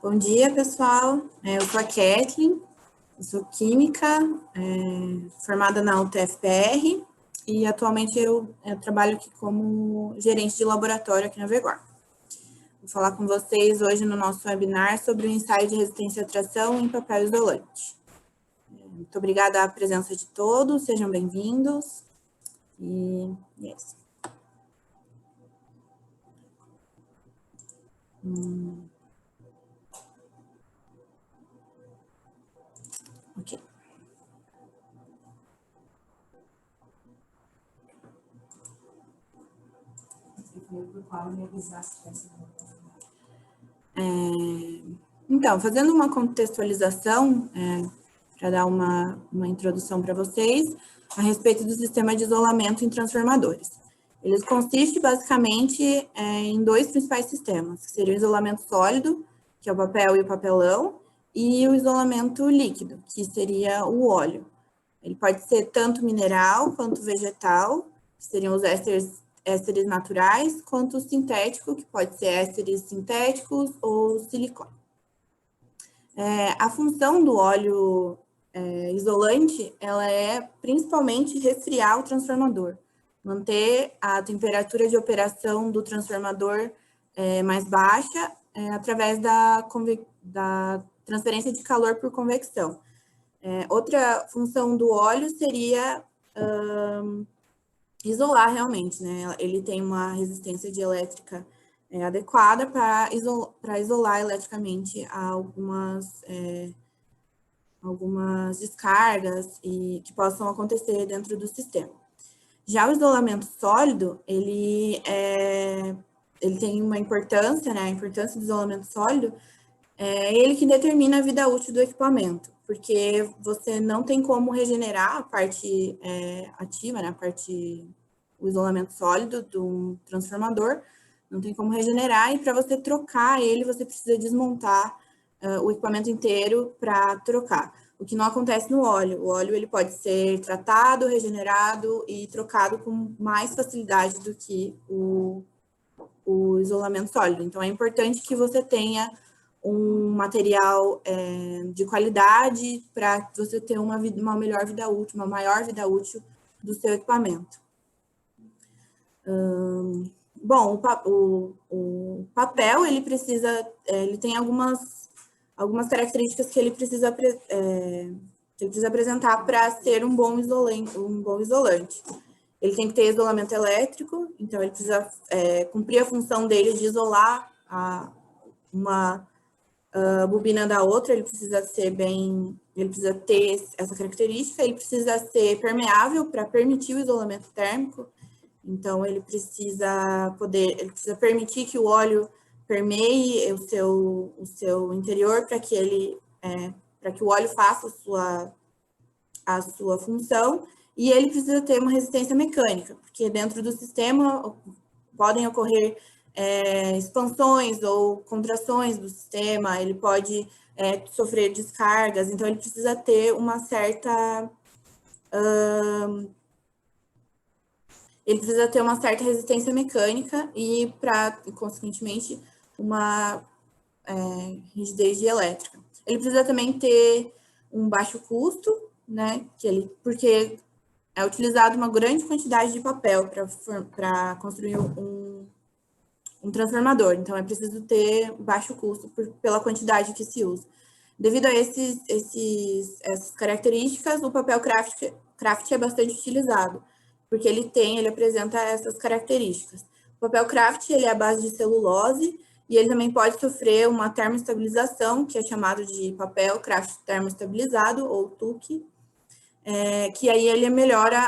Bom dia, pessoal. Eu sou a Kathleen, eu sou química, formada na UTFPR e atualmente eu trabalho aqui como gerente de laboratório aqui na Vegor. Vou falar com vocês hoje no nosso webinar sobre o ensaio de resistência à tração em papel isolante. Muito obrigada à presença de todos, sejam bem-vindos. E é isso. Ok. Então, fazendo uma contextualização, para dar uma introdução para vocês, a respeito do sistema de isolamento em transformadores. Eles consistem basicamente em dois principais sistemas, que seria o isolamento sólido, que é o papel e o papelão, e o isolamento líquido, que seria o óleo. Ele pode ser tanto mineral quanto vegetal, que seriam os ésteres naturais, quanto o sintético, que pode ser ésteres sintéticos ou silicone. A função do óleo isolante, ela é principalmente resfriar o transformador, manter a temperatura de operação do transformador mais baixa através da transferência de calor por convecção. Outra função do óleo seria isolar realmente, né? Ele tem uma resistência elétrica adequada para isolar eletricamente algumas descargas que possam acontecer dentro do sistema. Já o isolamento sólido, ele tem uma importância, né? A importância do isolamento sólido é ele que determina a vida útil do equipamento, porque você não tem como regenerar a parte ativa, né? O isolamento sólido do transformador, não tem como regenerar, e para você trocar ele, você precisa desmontar o equipamento inteiro para trocar. O que não acontece no óleo. O óleo ele pode ser tratado, regenerado e trocado com mais facilidade do que o isolamento sólido. Então, é importante que você tenha um material de qualidade para você ter uma melhor vida útil, uma maior vida útil do seu equipamento. Bom, o papel, ele tem algumas características que ele precisa apresentar para ser um bom isolante. Ele tem que ter isolamento elétrico, então ele precisa cumprir a função dele de isolar uma bobina da outra, ele precisa ter essa característica, ele precisa ser permeável para permitir o isolamento térmico. Então, ele precisa permitir que o óleo permeie o seu interior para que o óleo faça a sua função, e ele precisa ter uma resistência mecânica, porque dentro do sistema podem ocorrer expansões ou contrações do sistema, ele pode sofrer descargas, então ele precisa ter uma certa resistência mecânica e, consequentemente, uma rigidez elétrica. Ele precisa também ter um baixo custo, né? Porque é utilizado uma grande quantidade de papel para construir um transformador. Então, é preciso ter baixo custo pela quantidade que se usa. Devido a essas características, o papel craft é bastante utilizado, porque ele apresenta essas características. O papel craft, ele é à base de celulose, e ele também pode sofrer uma termoestabilização, que é chamado de papel craft termoestabilizado, ou TUC, que aí ele melhora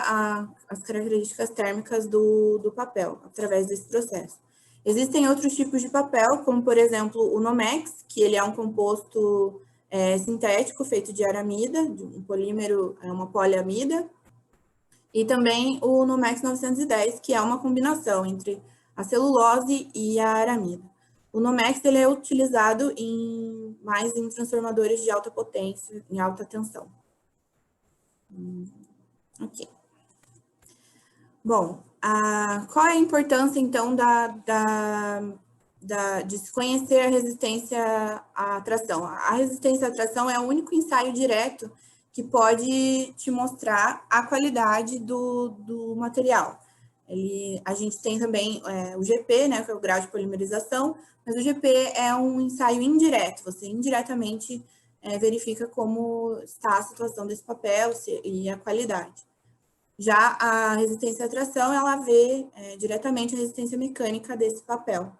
as características térmicas do papel, através desse processo. Existem outros tipos de papel, como, por exemplo, o Nomex, que ele é um composto sintético feito de aramida, de um polímero, uma poliamida, e também o Nomex 910, que é uma combinação entre a celulose e a aramida. O Nomex ele é utilizado mais em transformadores de alta potência, em alta tensão. Ok. Bom, qual é a importância, então, de se conhecer a resistência à tração. A resistência à tração é o único ensaio direto que pode te mostrar a qualidade do material. A gente tem também o GP, né, que é o grau de polimerização, mas o GP é um ensaio indireto, você indiretamente verifica como está a situação desse papel e a qualidade. Já a resistência à tração, ela vê diretamente a resistência mecânica desse papel,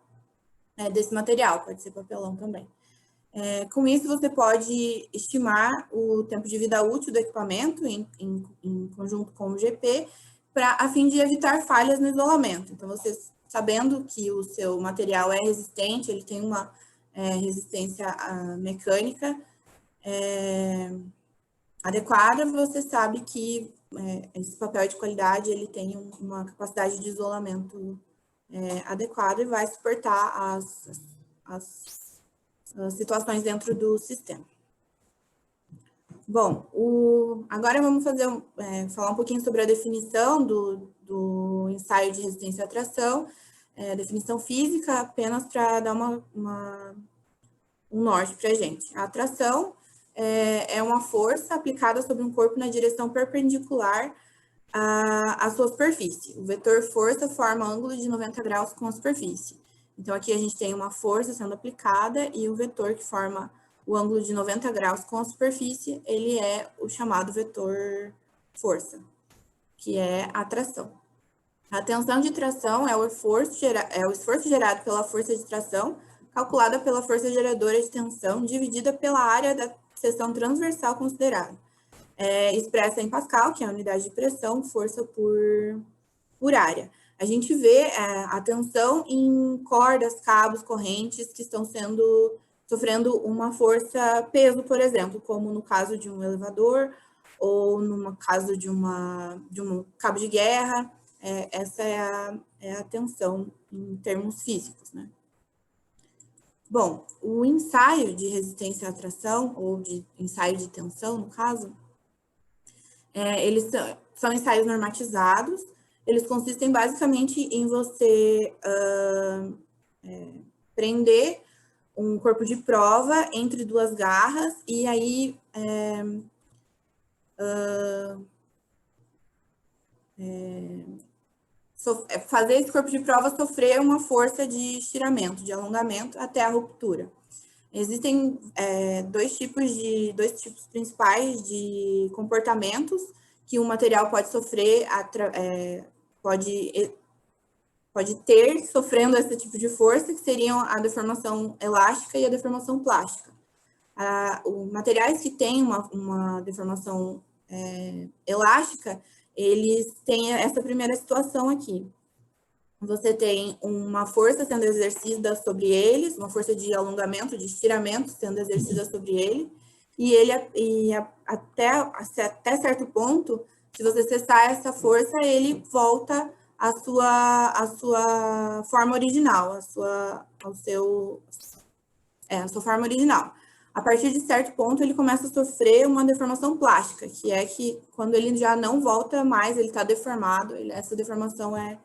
desse material, pode ser papelão também. Com isso, você pode estimar o tempo de vida útil do equipamento em conjunto com o GP, a fim de evitar falhas no isolamento. Então, você sabendo que o seu material é resistente, ele tem uma resistência mecânica adequada, você sabe que esse papel de qualidade ele tem uma capacidade de isolamento adequada e vai suportar as situações dentro do sistema. Bom, agora vamos falar um pouquinho sobre a definição do ensaio de resistência à tração, definição física, apenas para dar um norte para a gente. A tração é uma força aplicada sobre um corpo na direção perpendicular à sua superfície. O vetor força forma ângulo de 90 graus com a superfície. Então, aqui a gente tem uma força sendo aplicada e o vetor que forma o ângulo de 90 graus com a superfície, ele é o chamado vetor força, que é a tração. A tensão de tração é o esforço gerado pela força de tração, calculada pela força geradora de tensão, dividida pela área da seção transversal considerada. Expressa em Pascal, que é a unidade de pressão, força por área. A gente vê a tensão em cordas, cabos, correntes que estão sofrendo uma força peso, por exemplo, como no caso de um elevador ou no caso de um cabo de guerra. Essa é a tensão em termos físicos, né? Bom, o ensaio de resistência à tração, ou de ensaio de tensão, no caso, eles são ensaios normatizados. Eles consistem basicamente em você prender um corpo de prova entre duas garras e aí fazer esse corpo de prova sofrer uma força de estiramento, de alongamento até a ruptura. Existem dois tipos principais de comportamentos que um material pode sofrer, pode ter sofrendo esse tipo de força, que seriam a deformação elástica e a deformação plástica. Os materiais que têm uma deformação elástica, eles têm essa primeira situação aqui. Você tem uma força sendo exercida sobre eles, uma força de alongamento, de estiramento sendo exercida sobre ele, até certo ponto, se você cessar essa força, ele volta à sua forma original, à sua forma original. A partir de certo ponto, ele começa a sofrer uma deformação plástica, que é que quando ele já não volta mais, ele está deformado, essa deformação é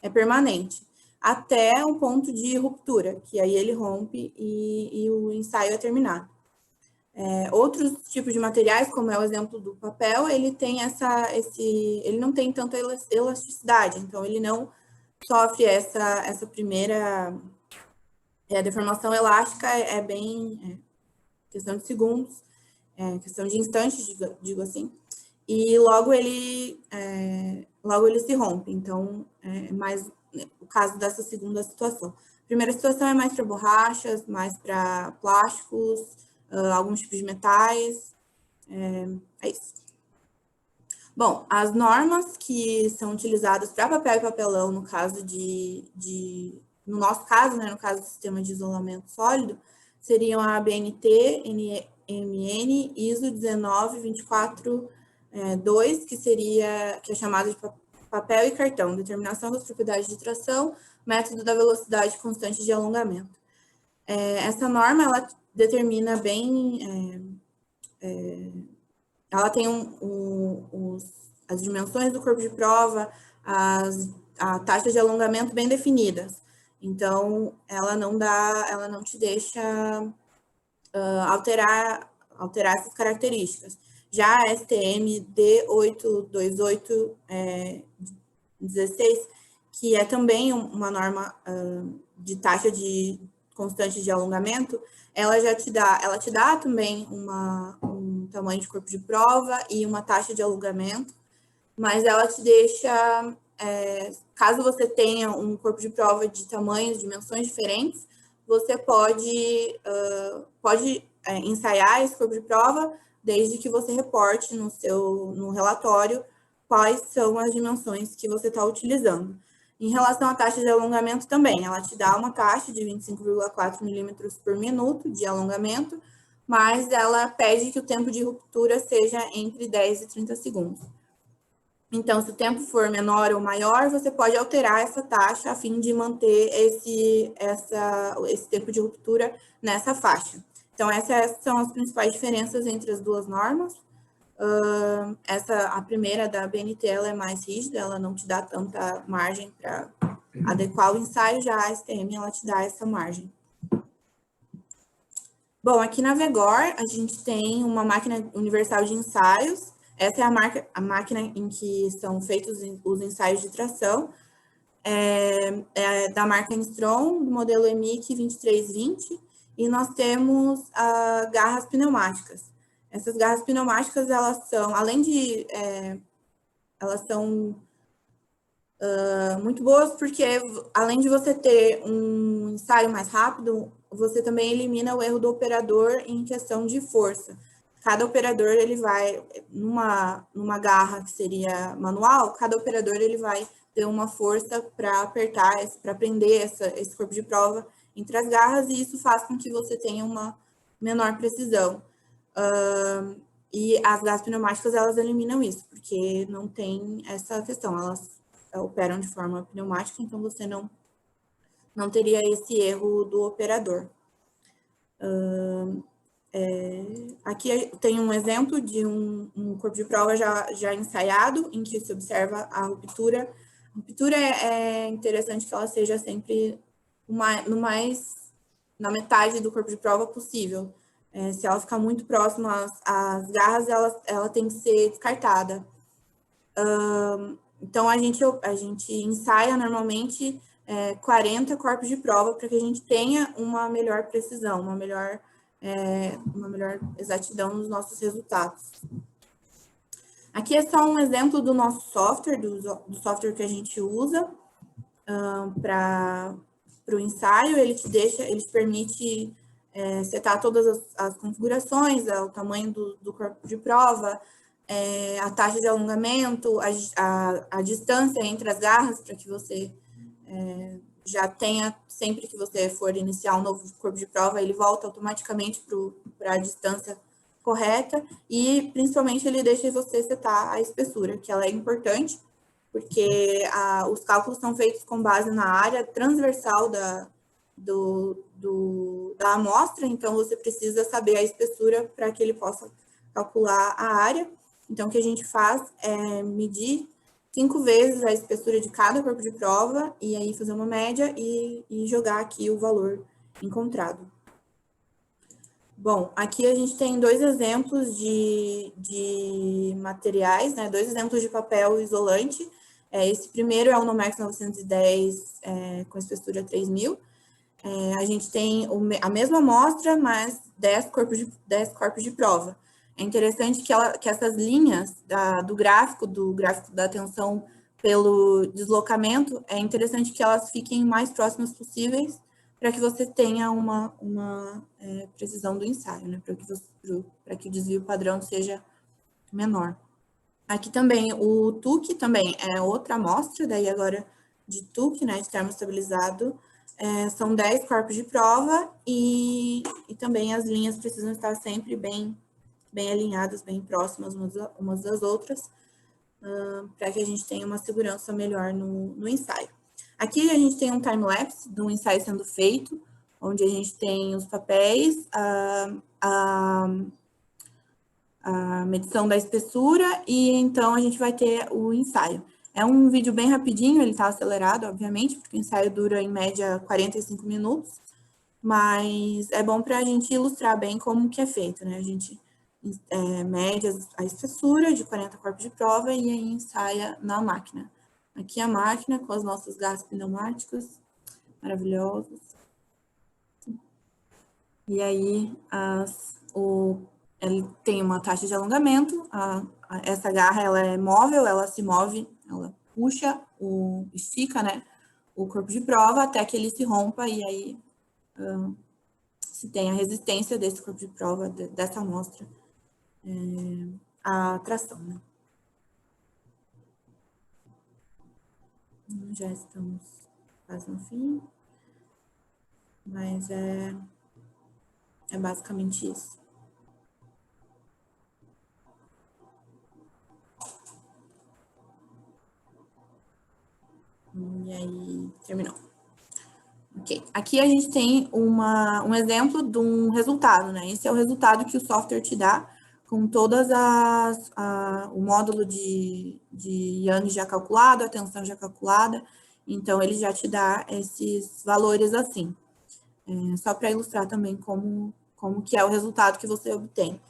permanente, até um ponto de ruptura, que aí ele rompe e o ensaio é terminado. Outros tipos de materiais, como é o exemplo do papel, ele tem ele não tem tanta elasticidade, então ele não sofre essa primeira deformação elástica, bem questão de segundos, questão de instantes, digo assim, e logo ele se rompe. Então, mais o caso dessa segunda situação. A primeira situação é mais para borrachas, mais para plásticos, alguns tipos de metais. É isso. Bom, as normas que são utilizadas para papel e papelão, no caso no nosso caso, né, no caso do sistema de isolamento sólido, seriam a ABNT, NMN, ISO 19242, que é chamado de papel e cartão, determinação das propriedades de tração, método da velocidade constante de alongamento. Essa norma, ela determina bem, ela tem as dimensões do corpo de prova, a taxa de alongamento bem definidas. Então, ela não te deixa alterar essas características. Já a STM D82816, que é também uma norma de taxa de constante de alongamento, ela te dá também um tamanho de corpo de prova e uma taxa de alongamento, mas ela te deixa, caso você tenha um corpo de prova de tamanhos, dimensões diferentes, você pode ensaiar esse corpo de prova, desde que você reporte no relatório quais são as dimensões que você está utilizando. Em relação à taxa de alongamento também, ela te dá uma taxa de 25,4 milímetros por minuto de alongamento, mas ela pede que o tempo de ruptura seja entre 10 e 30 segundos. Então, se o tempo for menor ou maior, você pode alterar essa taxa a fim de manter esse tempo de ruptura nessa faixa. Então, essas são as principais diferenças entre as duas normas. A primeira da BNT, ela é mais rígida, ela não te dá tanta margem para adequar o ensaio, já a STM, ela te dá essa margem. Bom, aqui na VEGOR, a gente tem uma máquina universal de ensaios. Essa é a máquina em que são feitos os ensaios de tração, da marca Instron, do modelo EMIC 2320, e nós temos garras pneumáticas. Essas garras pneumáticas, elas são, elas são muito boas porque, além de você ter um ensaio mais rápido, você também elimina o erro do operador em questão de força. Cada operador, ele vai, numa garra que seria manual, cada operador, ele vai ter uma força para apertar, para prender esse corpo de prova entre as garras, e isso faz com que você tenha uma menor precisão. E as garras pneumáticas, elas eliminam isso, porque não tem essa questão, elas operam de forma pneumática, então você não teria esse erro do operador. Aqui tem um exemplo de um corpo de prova já ensaiado, em que se observa a ruptura. A ruptura é interessante que ela seja sempre na metade do corpo de prova possível. Se ela ficar muito próxima às garras, ela tem que ser descartada. Então, a gente ensaia normalmente 40 corpos de prova para que a gente tenha uma melhor precisão, uma melhor exatidão nos nossos resultados. Aqui é só um exemplo do nosso software, do software que a gente usa para o ensaio. Ele te permite setar todas as configurações, o tamanho do corpo de prova, a taxa de alongamento, a distância entre as garras, para que você já tenha, sempre que você for iniciar um novo corpo de prova, ele volta automaticamente para a distância correta, e principalmente ele deixa você setar a espessura, que ela é importante, porque os cálculos são feitos com base na área transversal da amostra, então você precisa saber a espessura para que ele possa calcular a área. Então, o que a gente faz é medir 5 vezes a espessura de cada corpo de prova, e aí fazer uma média e jogar aqui o valor encontrado. Bom, aqui a gente tem 2 exemplos de materiais, né? 2 exemplos de papel isolante. Esse primeiro é o Nomex 910 com espessura 3000. A gente tem a mesma amostra, mas 10 corpos de prova. É interessante que essas linhas do gráfico da tensão pelo deslocamento, é interessante que elas fiquem mais próximas possíveis para que você tenha uma precisão do ensaio, né? Para que o desvio padrão seja menor. Aqui também o TUC também é outra amostra, daí agora de TUC, né, de termostabilizado. São 10 corpos de prova e também as linhas precisam estar sempre bem alinhadas, bem próximas umas das outras, para que a gente tenha uma segurança melhor no ensaio. Aqui a gente tem um time-lapse do ensaio sendo feito, onde a gente tem os papéis, a medição da espessura, e então a gente vai ter o ensaio. É um vídeo bem rapidinho, ele está acelerado, obviamente, porque o ensaio dura, em média, 45 minutos, mas é bom para a gente ilustrar bem como que é feito, né? A gente mede a espessura de 40 corpos de prova e aí ensaia na máquina. Aqui a máquina com os nossos gases pneumáticos maravilhosos. E aí ele tem uma taxa de alongamento, essa garra ela é móvel, ela se move, ela puxa, estica, né, o corpo de prova até que ele se rompa e aí se tem a resistência desse corpo de prova, dessa amostra, a tração, né. Já estamos quase no fim, mas é basicamente isso. E aí, terminou. Ok, aqui a gente tem um exemplo de um resultado, né? Esse é o resultado que o software te dá com todas o módulo de Yang já calculado, a tensão já calculada. Então, ele já te dá esses valores assim. Só para ilustrar também como que é o resultado que você obtém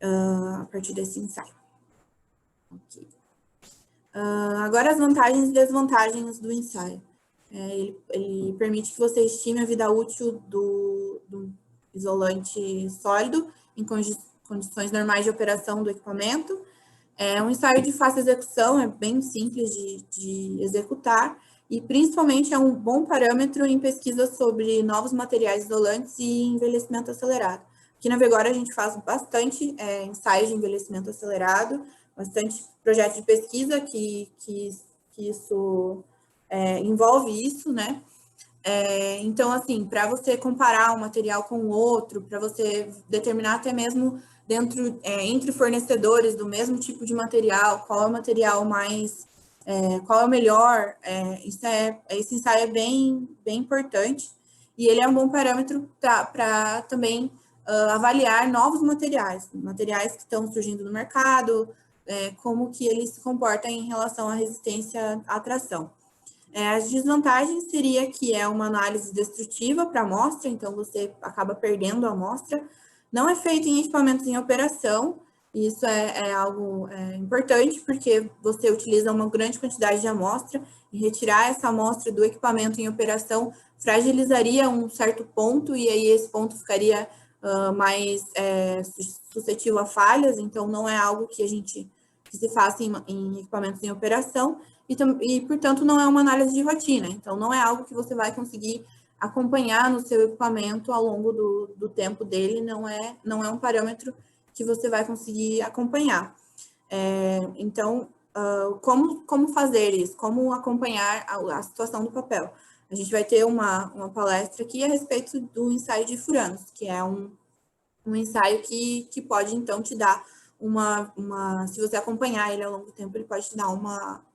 a partir desse ensaio. Ok. Agora, as vantagens e desvantagens do ensaio. Ele permite que você estime a vida útil do isolante sólido em condições normais de operação do equipamento. É um ensaio de fácil execução, é bem simples de executar, e principalmente é um bom parâmetro em pesquisa sobre novos materiais isolantes e envelhecimento acelerado. Aqui na Vegora a gente faz bastante ensaios de envelhecimento acelerado, bastante projetos de pesquisa que isso envolve isso, né? Então, assim, para você comparar um material com o outro, para você determinar até mesmo entre fornecedores do mesmo tipo de material, qual é o material mais, qual é o melhor, esse ensaio é bem importante e ele é um bom parâmetro para também avaliar novos materiais que estão surgindo no mercado, como que eles se comportam em relação à resistência à tração. As desvantagens seria que é uma análise destrutiva para a amostra, então você acaba perdendo a amostra. Não é feito em equipamentos em operação, e isso é algo importante, porque você utiliza uma grande quantidade de amostra, e retirar essa amostra do equipamento em operação fragilizaria um certo ponto, e aí esse ponto ficaria mais suscetível a falhas, então não é algo que se faça em equipamentos em operação, e, portanto, não é uma análise de rotina. Então, não é algo que você vai conseguir acompanhar no seu equipamento ao longo do tempo dele, não é um parâmetro que você vai conseguir acompanhar. Então, como fazer isso? Como acompanhar a situação do papel? A gente vai ter uma palestra aqui a respeito do ensaio de furanos, que é um ensaio que pode, então, te dar se você acompanhar ele ao longo do tempo, ele pode te dar uma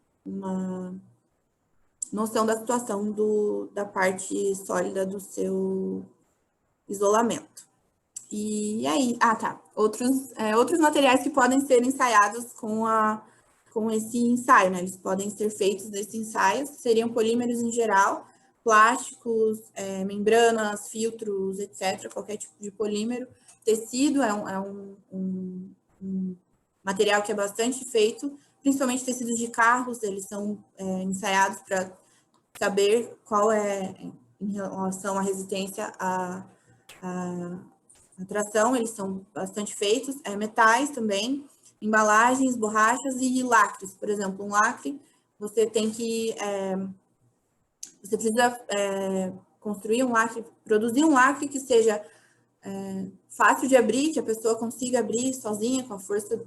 noção da situação da parte sólida do seu isolamento. E aí, tá. Outros materiais que podem ser ensaiados com esse ensaio, né? Eles podem ser feitos nesse ensaio, seriam polímeros em geral, plásticos, membranas, filtros, etc., qualquer tipo de polímero. Tecido é um material que é bastante feito, principalmente tecidos de carros, eles são ensaiados para saber qual é, em relação à resistência à tração, eles são bastante feitos, metais também, embalagens, borrachas e lacres. Por exemplo, um lacre, você tem que, você precisa construir um lacre, produzir um lacre que seja fácil de abrir, que a pessoa consiga abrir sozinha, com a força,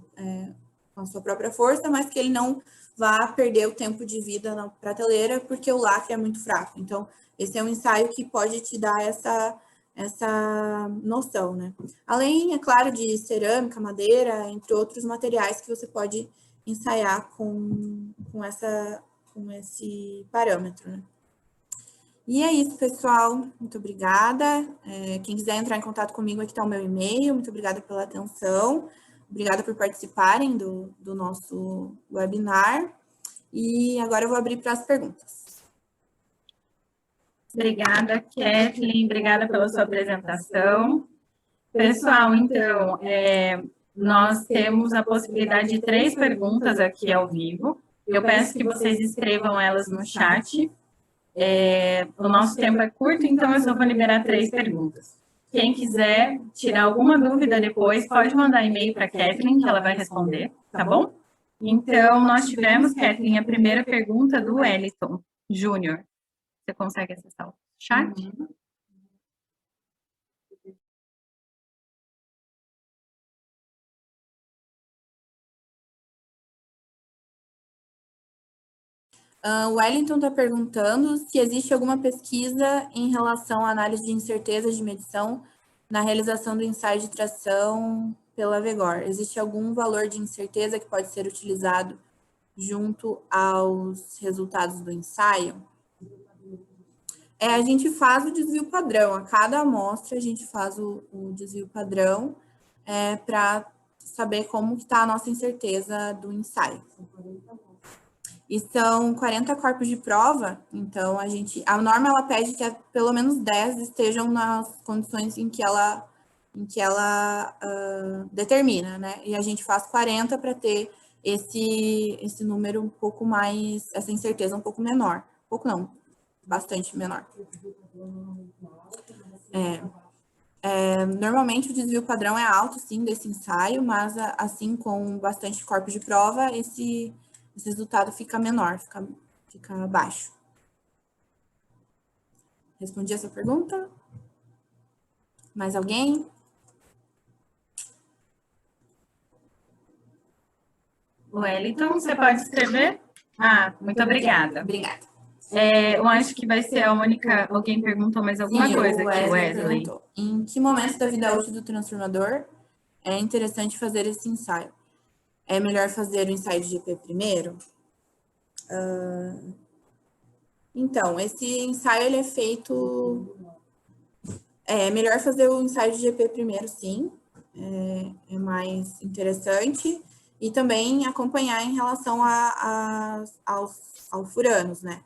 com a sua própria força, mas que ele não vá perder o tempo de vida na prateleira, porque o lacre é muito fraco. Então, esse é um ensaio que pode te dar essa noção, né? Além, é claro, de cerâmica, madeira, entre outros materiais que você pode ensaiar com esse parâmetro, né? E é isso, pessoal. Muito obrigada. Quem quiser entrar em contato comigo, aqui está o meu e-mail. Muito obrigada pela atenção. Obrigada por participarem do nosso webinar. E agora eu vou abrir para as perguntas. Obrigada, Kathleen. Obrigada pela sua apresentação. Pessoal, então, nós temos a possibilidade de 3 perguntas aqui ao vivo. Eu peço que vocês escrevam elas no chat. O nosso tempo é curto, então eu só vou liberar 3 perguntas. Quem quiser tirar alguma dúvida depois, pode mandar e-mail para a Kathleen, que ela vai responder, tá bom? Então, nós tivemos, Kathleen, a primeira pergunta do Wellington Júnior. Você consegue acessar o chat? O Wellington está perguntando se existe alguma pesquisa em relação à análise de incertezas de medição na realização do ensaio de tração pela VEGOR. Existe algum valor de incerteza que pode ser utilizado junto aos resultados do ensaio? A gente faz o desvio padrão. A cada amostra, a gente faz o desvio padrão para saber como está a nossa incerteza do ensaio. E são 40 corpos de prova, então a norma ela pede que pelo menos 10 estejam nas condições em que ela determina, né? E a gente faz 40 para ter esse número um pouco mais, essa incerteza um pouco menor. Pouco não, bastante menor. Normalmente o desvio padrão é alto, sim, desse ensaio, mas assim, com bastante corpos de prova, esse resultado fica menor, fica baixo. Respondi essa pergunta? Mais alguém? Wellington, você pode escrever? Muito obrigada. Obrigada. Eu acho que vai ser a única... Alguém perguntou mais alguma coisa aqui, Wesley. Em que momento da vida útil do transformador é interessante fazer esse ensaio? É melhor fazer o ensaio de GP primeiro? Então, esse ensaio ele é feito... É melhor fazer o ensaio de GP primeiro, sim. É mais interessante. E também acompanhar em relação aos furanos, né?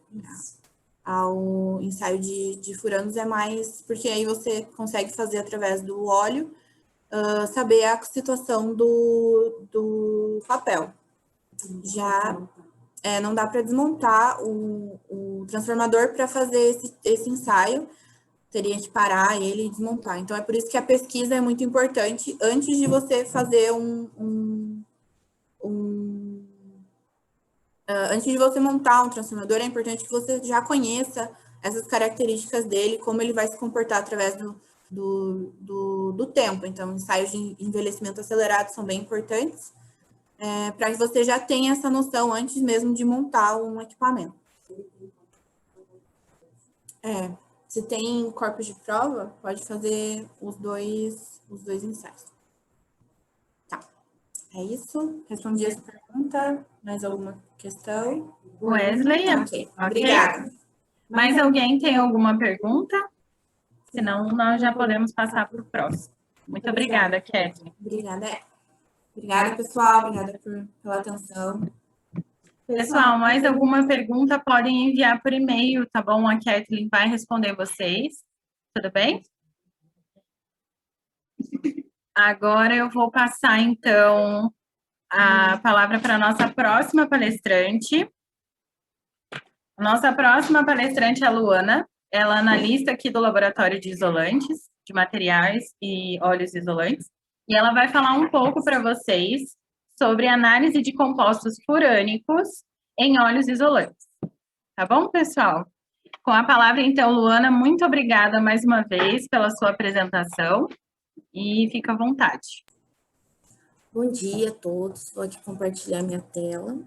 Ao ensaio de furanos é mais... Porque aí você consegue fazer através do óleo, saber a situação do papel. Já não dá para desmontar o transformador para fazer esse ensaio, teria que parar ele e desmontar. Então, é por isso que a pesquisa é muito importante antes de você fazer antes de você montar um transformador, é importante que você já conheça essas características dele, como ele vai se comportar através do tempo. Então, ensaios de envelhecimento acelerado são bem importantes, para que você já tenha essa noção antes mesmo de montar um equipamento. Se tem corpos de prova, pode fazer os dois ensaios. Tá. É isso. Respondi essa pergunta. Mais alguma questão? Wesley? Ok. Obrigada. Mais alguém tem alguma pergunta? Senão, nós já podemos passar para o próximo. Muito obrigada, Kathleen. Obrigada, pessoal. Obrigada pela atenção. Pessoal, mais alguma pergunta, podem enviar por e-mail, tá bom? A Kathleen vai responder vocês. Tudo bem? Agora eu vou passar, então, a palavra para a nossa próxima palestrante. A nossa próxima palestrante é a Luana. Ela é analista aqui do Laboratório de Isolantes, de Materiais e Óleos Isolantes. E ela vai falar um pouco para vocês sobre análise de compostos furânicos em óleos isolantes. Tá bom, pessoal? Com a palavra, então, Luana, muito obrigada mais uma vez pela sua apresentação e fica à vontade. Bom dia a todos, vou aqui compartilhar minha tela.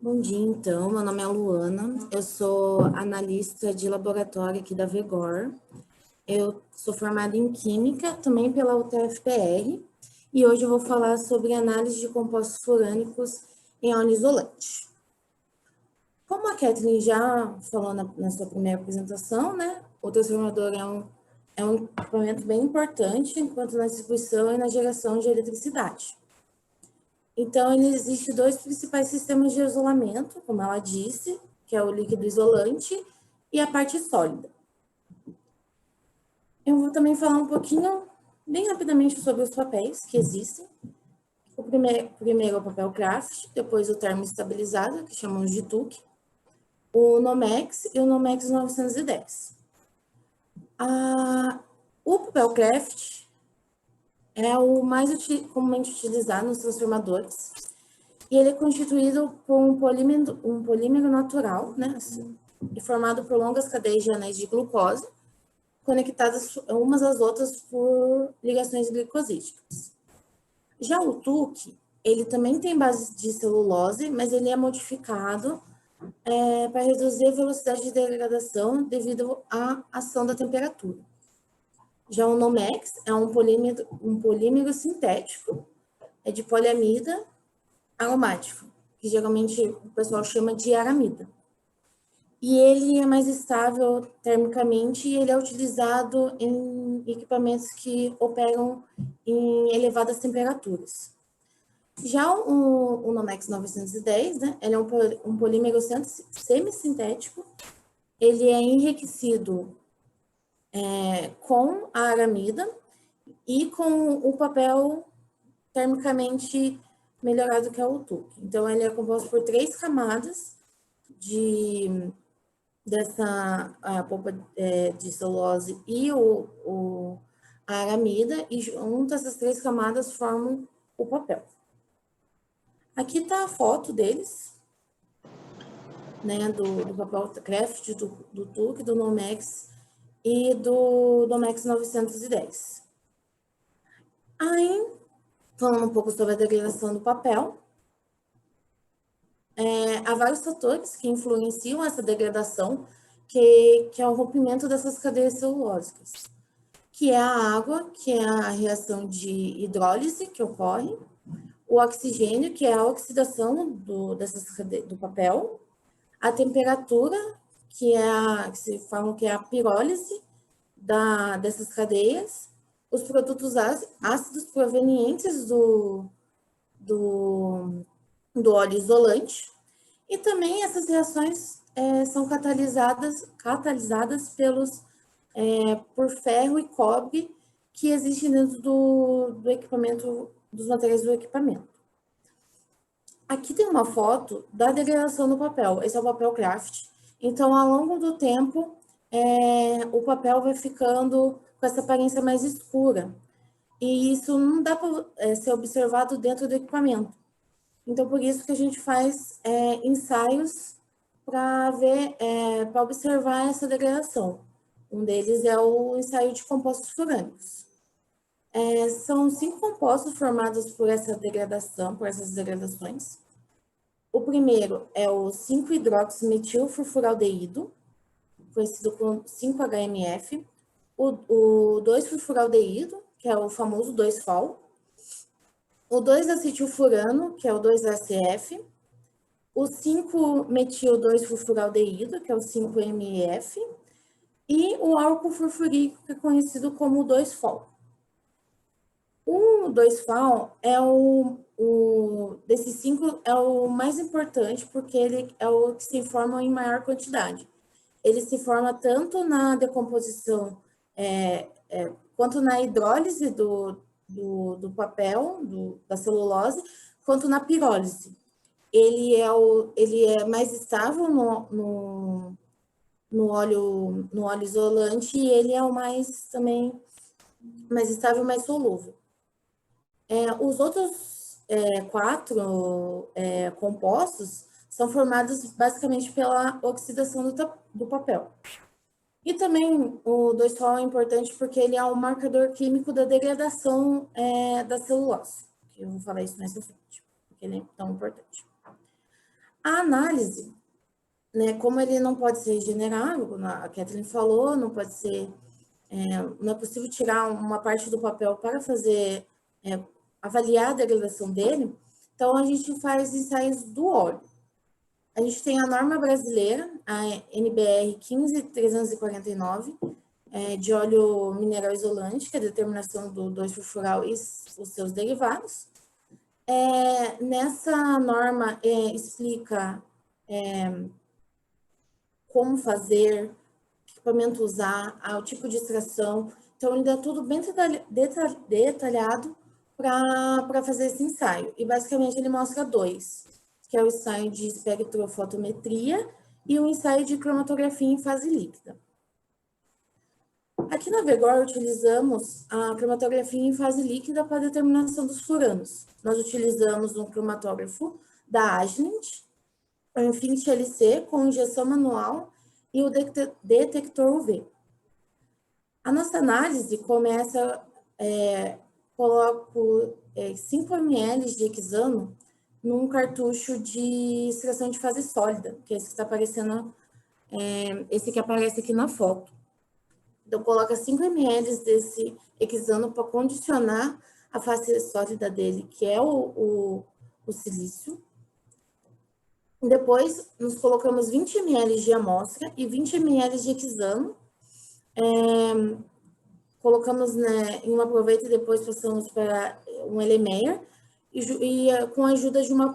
Bom dia, então, meu nome é Luana, eu sou analista de laboratório aqui da VEGOR. Eu sou formada em Química, também pela UTFPR, e hoje eu vou falar sobre análise de compostos furânicos em óleo isolante. Como a Kathleen já falou na sua primeira apresentação, né, o transformador é um equipamento bem importante enquanto na distribuição e na geração de eletricidade. Então, ele existe dois principais sistemas de isolamento, como ela disse, que é o líquido isolante e a parte sólida. Eu vou também falar um pouquinho, bem rapidamente, sobre os papéis que existem. O primeiro é o papel craft, depois o termoestabilizado, que chamamos de TUC, o Nomex e o Nomex 910. O papel craft é o mais comumente utilizado nos transformadores e ele é constituído por um polímero natural, né, e formado por longas cadeias de anéis de glucose, conectadas umas às outras por ligações glicosídicas. Já o TUC, ele também tem base de celulose, mas ele é modificado para reduzir a velocidade de degradação devido à ação da temperatura. Já o Nomex é um polímero sintético, é de poliamida aromático, que geralmente o pessoal chama de aramida. E ele é mais estável termicamente e ele é utilizado em equipamentos que operam em elevadas temperaturas. Já o Nomex 910, né, ele é um polímero semissintético, ele é enriquecido com a aramida e com o papel termicamente melhorado que é o TUC. Então, ele é composto por 3 camadas dessa polpa de celulose e a aramida, e juntas essas 3 camadas formam o papel. Aqui está a foto deles, né, do papel craft, do TUC, do Nomex e do Nomex 910. Aí, falando um pouco sobre a degradação do papel, há vários fatores que influenciam essa degradação, que é o rompimento dessas cadeias celulósicas, que é a água, que é a reação de hidrólise que ocorre, o oxigênio, que é a oxidação do papel, a temperatura, que se fala que é a pirólise dessas cadeias, os produtos ácidos provenientes do óleo isolante, e também essas reações são catalisadas por ferro e cobre que existem dentro do equipamento, dos materiais do equipamento. Aqui tem uma foto da degradação do papel. Esse é o papel craft. Então, ao longo do tempo, o papel vai ficando com essa aparência mais escura. E isso não dá para ser observado dentro do equipamento. Então, por isso que a gente faz ensaios para observar essa degradação. Um deles é o ensaio de compostos furânicos. São 5 compostos formados por essas degradações. O primeiro é o 5-hidroximetilfurfuraldeído, conhecido como 5-HMF. O 2-furfuraldeído, que é o famoso 2-FAL. O 2-acetilfurano, que é o 2-ACF. O 5-metil-2-furfuraldeído, que é o 5-MEF. E o álcool furfuríco, que é conhecido como o 2-FAL. O 2-FAL desses 5 é o mais importante, porque ele é o que se forma em maior quantidade. Ele se forma tanto na decomposição, quanto na hidrólise do papel, da celulose, quanto na pirólise. Ele é mais estável no óleo isolante e ele é o mais estável, mais solúvel. Os outros 4 compostos são formados basicamente pela oxidação do papel. E também o 2-FAL é importante porque ele é um marcador químico da degradação da celulose. Eu vou falar isso mais pra frente, porque ele é tão importante. A análise, né, como ele não pode ser regenerável, como a Kathleen falou, não é possível tirar uma parte do papel para fazer avaliar a degradação dele, Então, a gente faz ensaios do óleo. A gente tem a norma brasileira, a NBR 15349, de óleo mineral isolante, que é a determinação do 2-furfural e os seus derivados. Nessa norma explica como fazer, que equipamento usar, o tipo de extração. Então, ele dá tudo bem detalhado para fazer esse ensaio. E, basicamente, ele mostra dois, que é o ensaio de espectrofotometria e o ensaio de cromatografia em fase líquida. Aqui na Vegor, utilizamos a cromatografia em fase líquida para a determinação dos furanos. Nós utilizamos um cromatógrafo da Agilent, o Infinity LC com injeção manual e o detector UV. A nossa análise começa, coloco 5 ml de hexano num cartucho de extração de fase sólida, que é esse que está aparecendo, esse que aparece aqui na foto. Então, coloca 5 ml desse hexano para condicionar a fase sólida dele, que é o silício. Depois, nos colocamos 20 ml de amostra e 20 ml de hexano. Colocamos, né, em uma proveta e depois passamos para um Erlenmeyer e com a ajuda de uma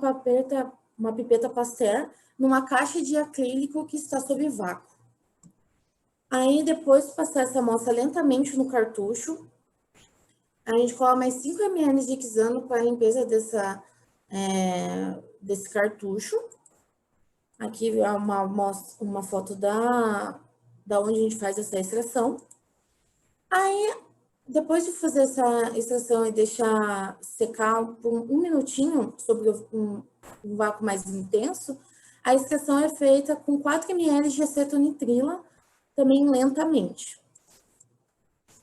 pipeta Pasteur numa caixa de acrílico que está sob vácuo. Aí, depois de passar essa amostra lentamente no cartucho, a gente coloca mais 5 ml de hexano para a limpeza desse cartucho. Aqui é uma foto da onde a gente faz essa extração. Aí, depois de fazer essa extração e deixar secar por um minutinho sobre um vácuo mais intenso, a extração é feita com 4 ml de acetonitrila, também lentamente.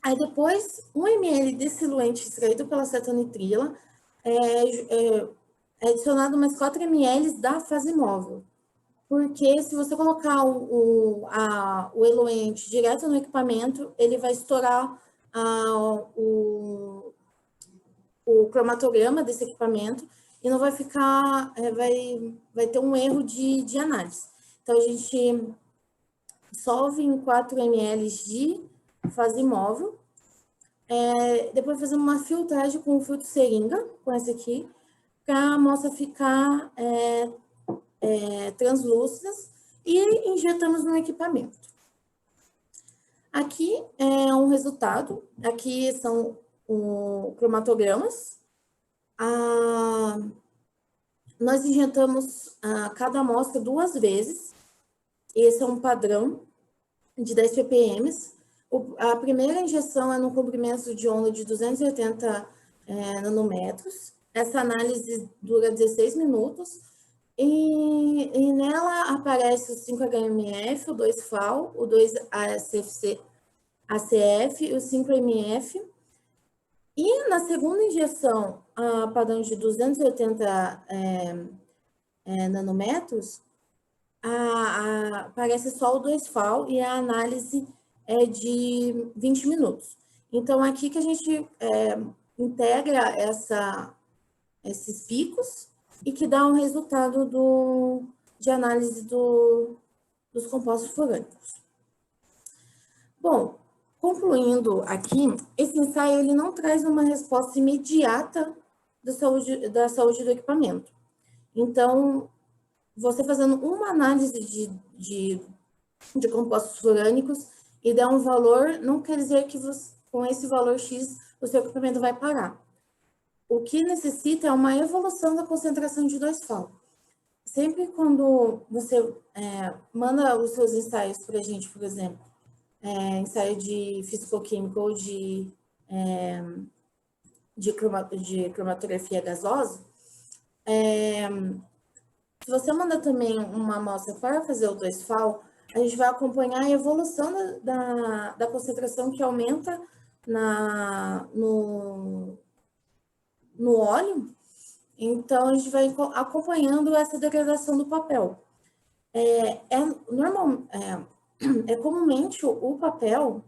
Aí depois, 1 ml de diluente extraído pela acetonitrila é adicionado mais 4 ml da fase móvel. Porque se você colocar o eluente direto no equipamento, ele vai estourar o cromatograma desse equipamento e não vai ficar, vai ter um erro de análise. Então, a gente dissolve em 4 ml de fase móvel, depois fazemos uma filtragem com o filtro seringa, com esse aqui, para a amostra ficar translúcidas e injetamos no equipamento. Aqui é um resultado, aqui são cromatogramas. Nós injetamos cada amostra 2 vezes, esse é um padrão de 10 ppm. A primeira injeção é no comprimento de onda de 280 nanômetros. Essa análise dura 16 minutos. E nela aparece o 5-HMF, o 2-FAL, o 2-ACF e o 5-MF. E na segunda injeção, a padrão de 280 nanômetros, aparece só o 2-FAL e a análise é de 20 minutos. Então, aqui que a gente integra esses picos e que dá um resultado de análise dos compostos furânicos. Bom, concluindo aqui, esse ensaio ele não traz uma resposta imediata da saúde do equipamento. Então, você fazendo uma análise de compostos furânicos e der um valor, não quer dizer que com esse valor X o seu equipamento vai parar. O que necessita é uma evolução da concentração de 2-FAL. Sempre quando você manda os seus ensaios para a gente, por exemplo, ensaio de fisicoquímica ou de cromatografia gasosa, se você manda também uma amostra para fazer o 2-FAL, a gente vai acompanhar a evolução da concentração que aumenta no óleo. Então, a gente vai acompanhando essa degradação do papel. Comumente o papel,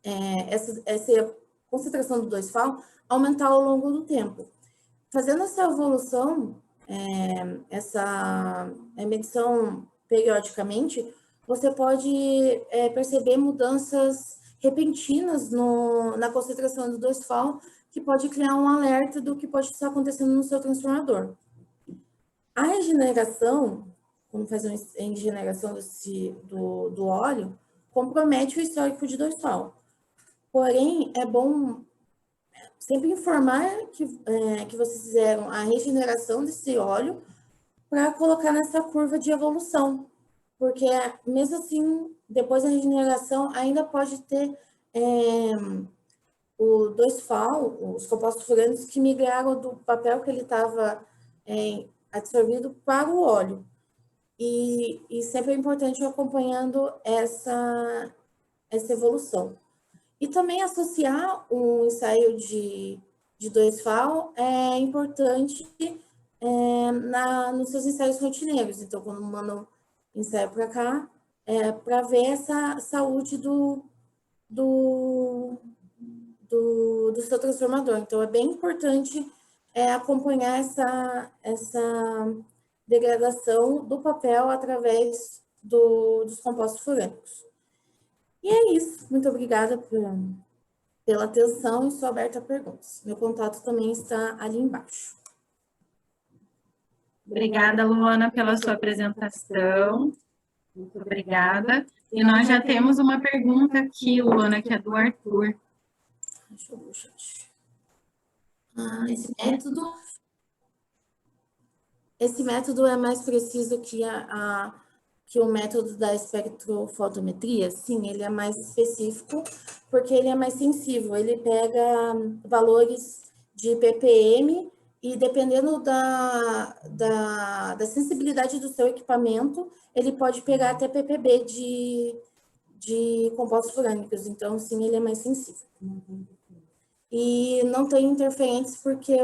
essa concentração do 2-FAL, aumentar ao longo do tempo. fazendo essa evolução, essa medição periodicamente, você pode perceber mudanças repentinas na concentração do 2-FAO, que pode criar um alerta do que pode estar acontecendo no seu transformador. A regeneração, quando faz a regeneração do óleo, compromete o histórico de 2-FAO. Porém, é bom sempre informar que vocês fizeram a regeneração desse óleo para colocar nessa curva de evolução, porque mesmo assim, depois da regeneração, ainda pode ter o 2-FAO, os compostos furânicos que migraram do papel que ele estava absorvido para o óleo. E sempre é importante ir acompanhando essa evolução. E também associar um ensaio de 2-FAO é importante nos seus ensaios rotineiros. Então, quando mandam ensaio para cá, para ver essa saúde do seu transformador. Então, é bem importante acompanhar essa degradação do papel através dos compostos furânicos. E é isso. Muito obrigada pela atenção e estou aberta a perguntas. Meu contato também está ali embaixo. Obrigada, Luana, pela sua apresentação. Muito obrigada. E nós já temos uma pergunta aqui, Luana, que é do Arthur. Deixa eu ver o chat. Esse método é mais preciso que o método da espectrofotometria? Sim, ele é mais específico, porque ele é mais sensível. Ele pega valores de ppm e, dependendo da sensibilidade do seu equipamento, ele pode pegar até ppb de compostos furânicos. Então, sim, ele é mais sensível. E não tem interferentes porque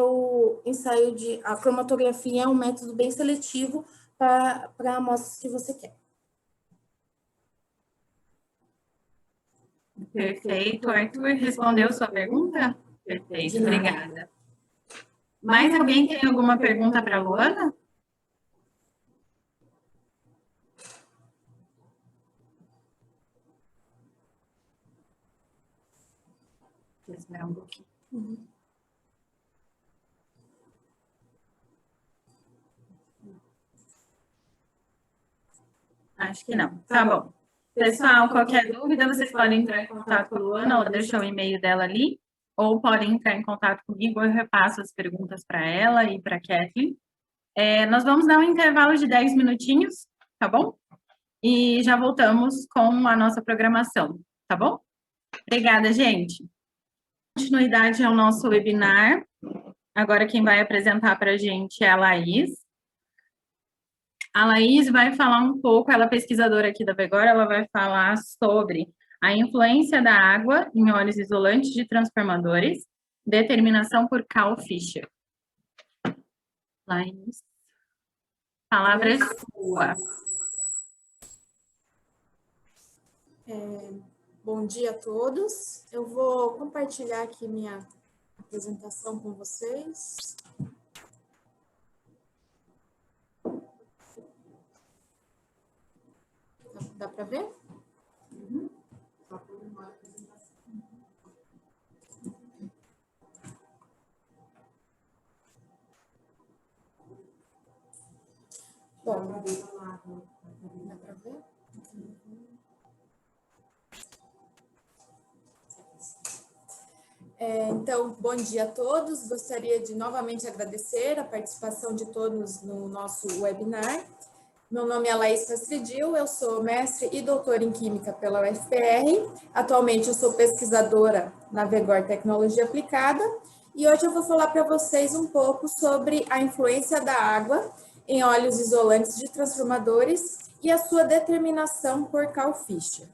a cromatografia é um método bem seletivo para amostras que você quer. Perfeito. Arthur, respondeu sua pergunta? Perfeito, obrigada. Mais alguém tem alguma pergunta para a Luana? Vou esperar um pouquinho. Acho que não. Tá bom. Pessoal, qualquer dúvida, vocês podem entrar em contato com a Luana ou deixar o e-mail dela ali, ou podem entrar em contato comigo, eu repasso as perguntas para ela e para a Kathleen. Nós vamos dar um intervalo de 10 minutinhos, tá bom? E já voltamos com a nossa programação, tá bom? Obrigada, gente. Continuidade ao nosso webinar. Agora quem vai apresentar para a gente é a Laís. A Laís vai falar um pouco, ela é pesquisadora aqui da Vegor, ela vai falar sobre a influência da água em óleos isolantes de transformadores, determinação por Carl Fischer. Laís, a palavra é sua. Bom dia a todos. Eu vou compartilhar aqui minha apresentação com vocês. Dá para ver? Bom, dá para ver? Então, bom dia a todos. Gostaria de novamente agradecer a participação de todos no nosso webinar. Meu nome é Laís Fastridil, eu sou mestre e doutora em Química pela UFPR. Atualmente eu sou pesquisadora na Vegor Tecnologia Aplicada e hoje eu vou falar para vocês um pouco sobre a influência da água em óleos isolantes de transformadores e a sua determinação por Carl Fischer.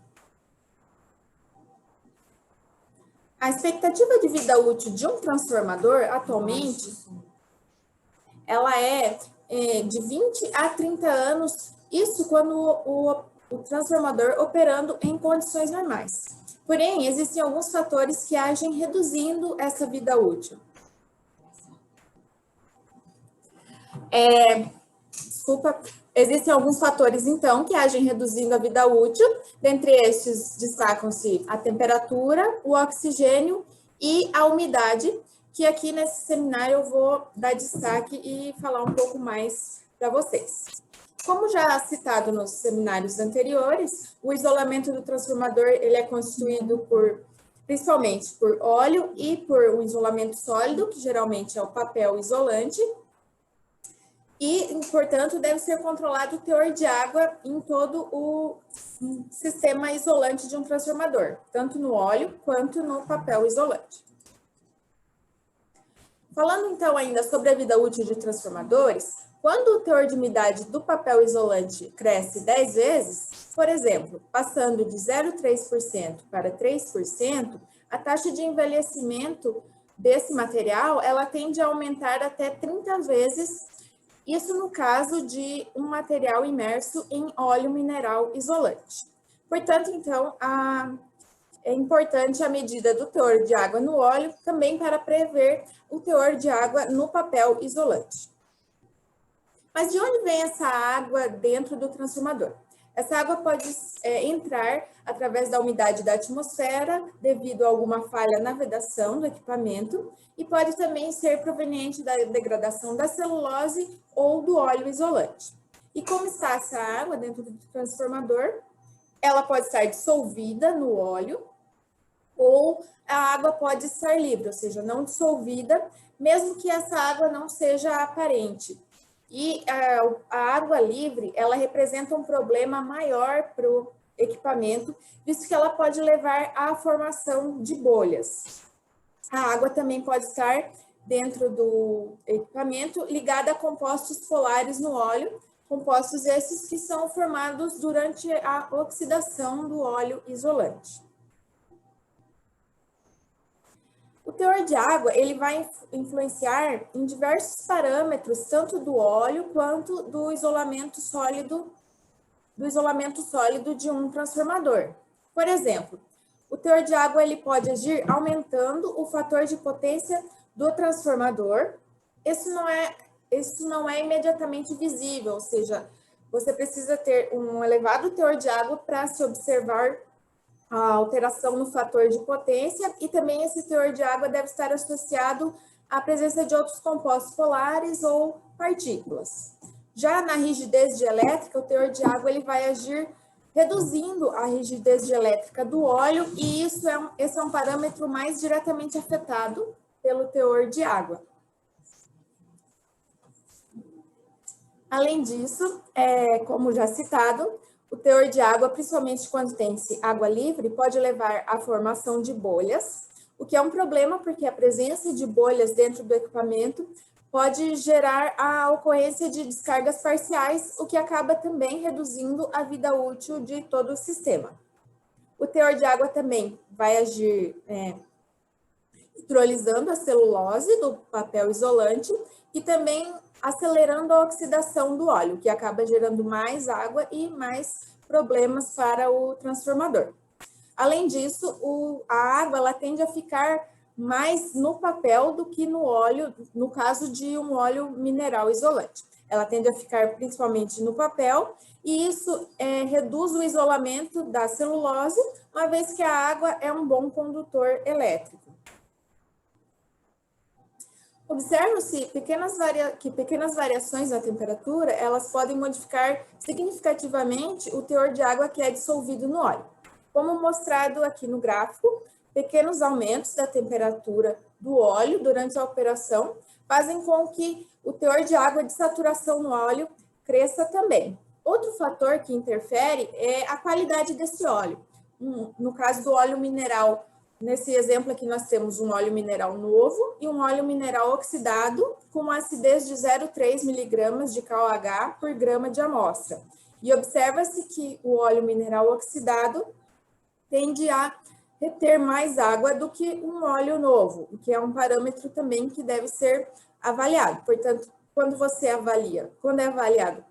A expectativa de vida útil de um transformador, atualmente, ela é de 20 a 30 anos, isso quando o transformador operando em condições normais. Porém, existem alguns fatores que agem reduzindo essa vida útil. Desculpa. Existem alguns fatores, então, que agem reduzindo a vida útil. Dentre estes, destacam-se a temperatura, o oxigênio e a umidade, que aqui nesse seminário eu vou dar destaque e falar um pouco mais para vocês. Como já citado nos seminários anteriores, o isolamento do transformador ele é constituído principalmente por óleo e por um isolamento sólido, que geralmente é o papel isolante, e, portanto, deve ser controlado o teor de água em todo o sistema isolante de um transformador, tanto no óleo quanto no papel isolante. Falando, então, ainda sobre a vida útil de transformadores, quando o teor de umidade do papel isolante cresce 10 vezes, por exemplo, passando de 0,3% para 3%, a taxa de envelhecimento desse material, ela tende a aumentar até 30 vezes. Isso no caso de um material imerso em óleo mineral isolante. Portanto, então, é importante a medida do teor de água no óleo também para prever o teor de água no papel isolante. Mas de onde vem essa água dentro do transformador? Essa água pode entrar através da umidade da atmosfera, devido a alguma falha na vedação do equipamento, e pode também ser proveniente da degradação da celulose ou do óleo isolante. E como está essa água dentro do transformador? Ela pode estar dissolvida no óleo, ou a água pode estar livre, ou seja, não dissolvida, mesmo que essa água não seja aparente. E a água livre, ela representa um problema maior para o equipamento, visto que ela pode levar à formação de bolhas. A água também pode estar dentro do equipamento ligada a compostos polares no óleo, compostos esses que são formados durante a oxidação do óleo isolante. O teor de água ele vai influenciar em diversos parâmetros, tanto do óleo quanto do isolamento sólido de um transformador. Por exemplo, o teor de água ele pode agir aumentando o fator de potência do transformador. Isso não é imediatamente visível, ou seja, você precisa ter um elevado teor de água para se observar a alteração no fator de potência, e também esse teor de água deve estar associado à presença de outros compostos polares ou partículas. Já na rigidez dielétrica, o teor de água ele vai agir reduzindo a rigidez dielétrica do óleo, e esse é um parâmetro mais diretamente afetado pelo teor de água. Além disso, como já citado, o teor de água, principalmente quando tem-se água livre, pode levar à formação de bolhas, o que é um problema porque a presença de bolhas dentro do equipamento pode gerar a ocorrência de descargas parciais, o que acaba também reduzindo a vida útil de todo o sistema. O teor de água também vai agir hidrolisando a celulose do papel isolante e também acelerando a oxidação do óleo, que acaba gerando mais água e mais problemas para o transformador. Além disso, a água ela tende a ficar mais no papel do que no óleo, no caso de um óleo mineral isolante. Ela tende a ficar principalmente no papel, e isso reduz o isolamento da celulose, uma vez que a água é um bom condutor elétrico. Observa-se que pequenas variações na temperatura, elas podem modificar significativamente o teor de água que é dissolvido no óleo. Como mostrado aqui no gráfico, pequenos aumentos da temperatura do óleo durante a operação fazem com que o teor de água de saturação no óleo cresça também. Outro fator que interfere é a qualidade desse óleo. No caso do óleo mineral, nesse exemplo aqui nós temos um óleo mineral novo e um óleo mineral oxidado com uma acidez de 0,3 miligramas de KOH por grama de amostra. E observa-se que o óleo mineral oxidado tende a reter mais água do que um óleo novo, o que é um parâmetro também que deve ser avaliado. Portanto, quando é avaliado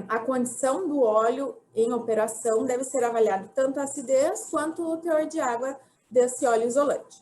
a condição do óleo em operação, deve ser avaliado tanto a acidez quanto o teor de água desse óleo isolante.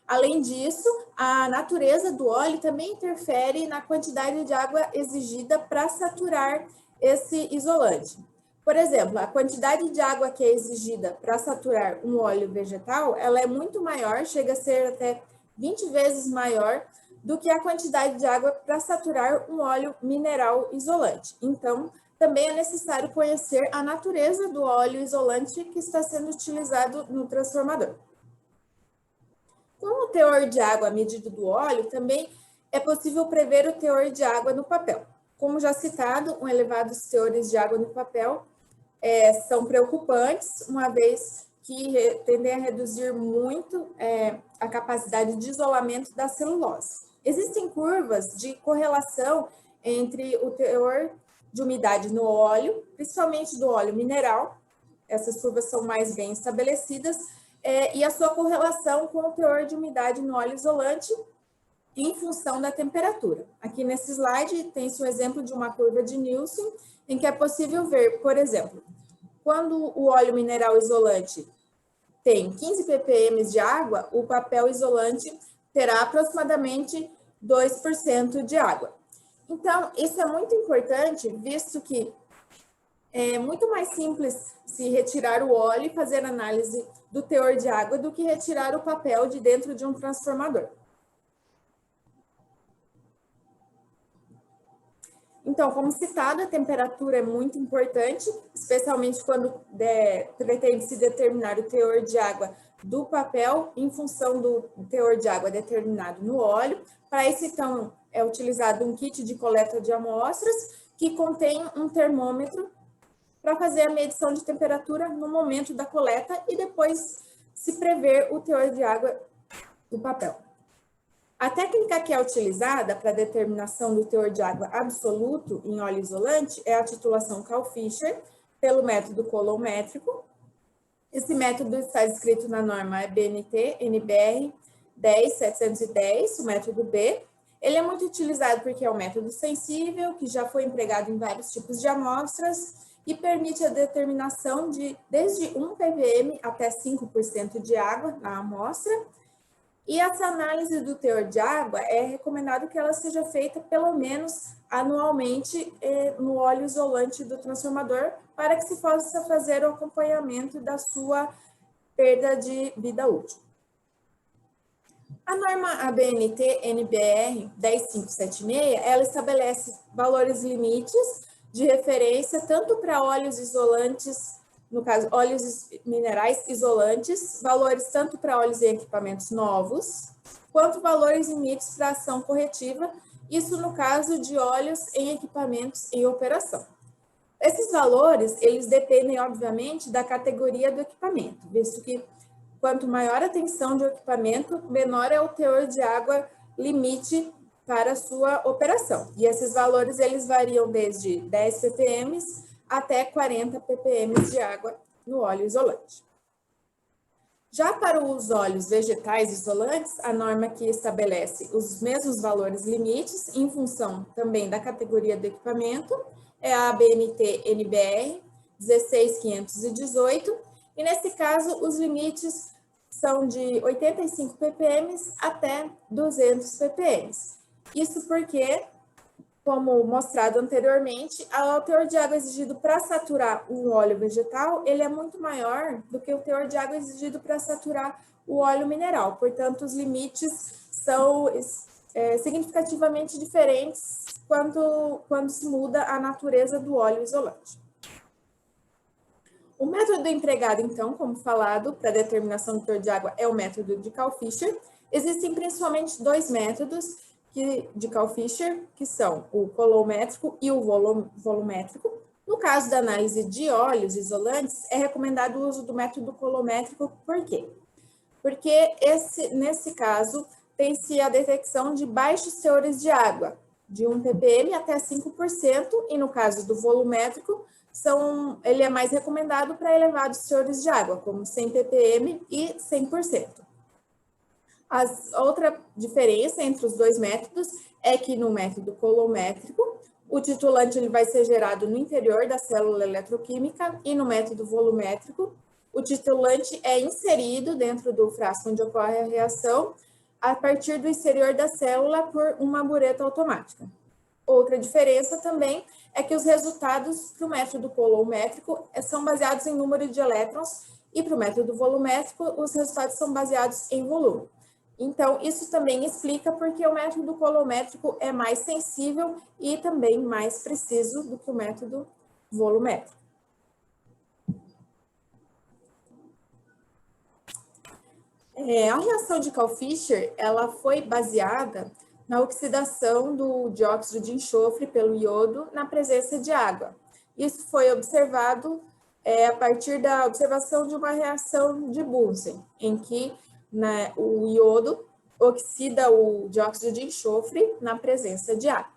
Além disso, a natureza do óleo também interfere na quantidade de água exigida para saturar esse isolante. Por exemplo, a quantidade de água que é exigida para saturar um óleo vegetal, ela é muito maior, chega a ser até 20 vezes maior do que a quantidade de água para saturar um óleo mineral isolante. Então, também é necessário conhecer a natureza do óleo isolante que está sendo utilizado no transformador. Com o teor de água medido do óleo, também é possível prever o teor de água no papel. Como já citado, elevados teores de água no papel são preocupantes, uma vez que tendem a reduzir muito a capacidade de isolamento da celulose. Existem curvas de correlação entre o teor de umidade no óleo, principalmente do óleo mineral, essas curvas são mais bem estabelecidas, e a sua correlação com o teor de umidade no óleo isolante em função da temperatura. Aqui nesse slide tem-se um exemplo de uma curva de Nielsen, em que é possível ver, por exemplo, quando o óleo mineral isolante tem 15 ppm de água, o papel isolante terá aproximadamente 2% de água. Então, isso é muito importante, visto que é muito mais simples se retirar o óleo e fazer análise do teor de água do que retirar o papel de dentro de um transformador. Então, como citado, a temperatura é muito importante, especialmente quando pretende-se determinar o teor de água do papel em função do teor de água determinado no óleo. Para isso, então, é utilizado um kit de coleta de amostras que contém um termômetro para fazer a medição de temperatura no momento da coleta e depois se prever o teor de água do papel. A técnica que é utilizada para a determinação do teor de água absoluto em óleo isolante é a titulação Kalb-Fischer pelo método colorimétrico. Esse método está descrito na norma BNT NBR 10710, o método B. Ele é muito utilizado porque é um método sensível, que já foi empregado em vários tipos de amostras e permite a determinação de desde 1 ppm até 5% de água na amostra. E essa análise do teor de água é recomendado que ela seja feita pelo menos anualmente no óleo isolante do transformador, para que se possa fazer o acompanhamento da sua perda de vida útil. A norma ABNT NBR 10576, ela estabelece valores limites de referência tanto para óleos isolantes, no caso, óleos minerais isolantes, valores tanto para óleos em equipamentos novos, quanto valores limites para ação corretiva, isso no caso de óleos em equipamentos em operação. Esses valores, eles dependem, obviamente, da categoria do equipamento, visto que quanto maior a tensão de equipamento, menor é o teor de água limite para a sua operação. E esses valores, eles variam desde 10 ppm até 40 ppm de água no óleo isolante. Já para os óleos vegetais isolantes, a norma que estabelece os mesmos valores limites, em função também da categoria do equipamento, é a ABNT NBR 16518, e nesse caso os limites são de 85 ppm até 200 ppm. Isso porque, como mostrado anteriormente, o teor de água exigido para saturar um óleo vegetal, ele é muito maior do que o teor de água exigido para saturar o óleo mineral. Portanto, os limites são significativamente diferentes quando se muda a natureza do óleo isolante. O método empregado, então, como falado, para determinação do teor de água é o método de Kalb-Fischer. Existem principalmente dois métodos de Kalb-Fischer, que são o colorimétrico e o volumétrico. No caso da análise de óleos isolantes, é recomendado o uso do método colorimétrico. Por quê? Porque nesse caso tem-se a detecção de baixos teores de água, de 1 ppm até 5%, e no caso do volumétrico, ele é mais recomendado para elevados teores de água, como 100 ppm e 100%. Outra diferença entre os dois métodos é que no método colorimétrico, o titulante ele vai ser gerado no interior da célula eletroquímica, e no método volumétrico, o titulante é inserido dentro do frasco onde ocorre a reação, a partir do exterior da célula por uma bureta automática. Outra diferença também é que os resultados para o método colométrico são baseados em número de elétrons e para o método volumétrico os resultados são baseados em volume. Então, isso também explica porque o método colométrico é mais sensível e também mais preciso do que o método volumétrico. A reação de Karl-Fischer, ela foi baseada na oxidação do dióxido de enxofre pelo iodo na presença de água. Isso foi observado a partir da observação de uma reação de Bunsen, em que o iodo oxida o dióxido de enxofre na presença de água.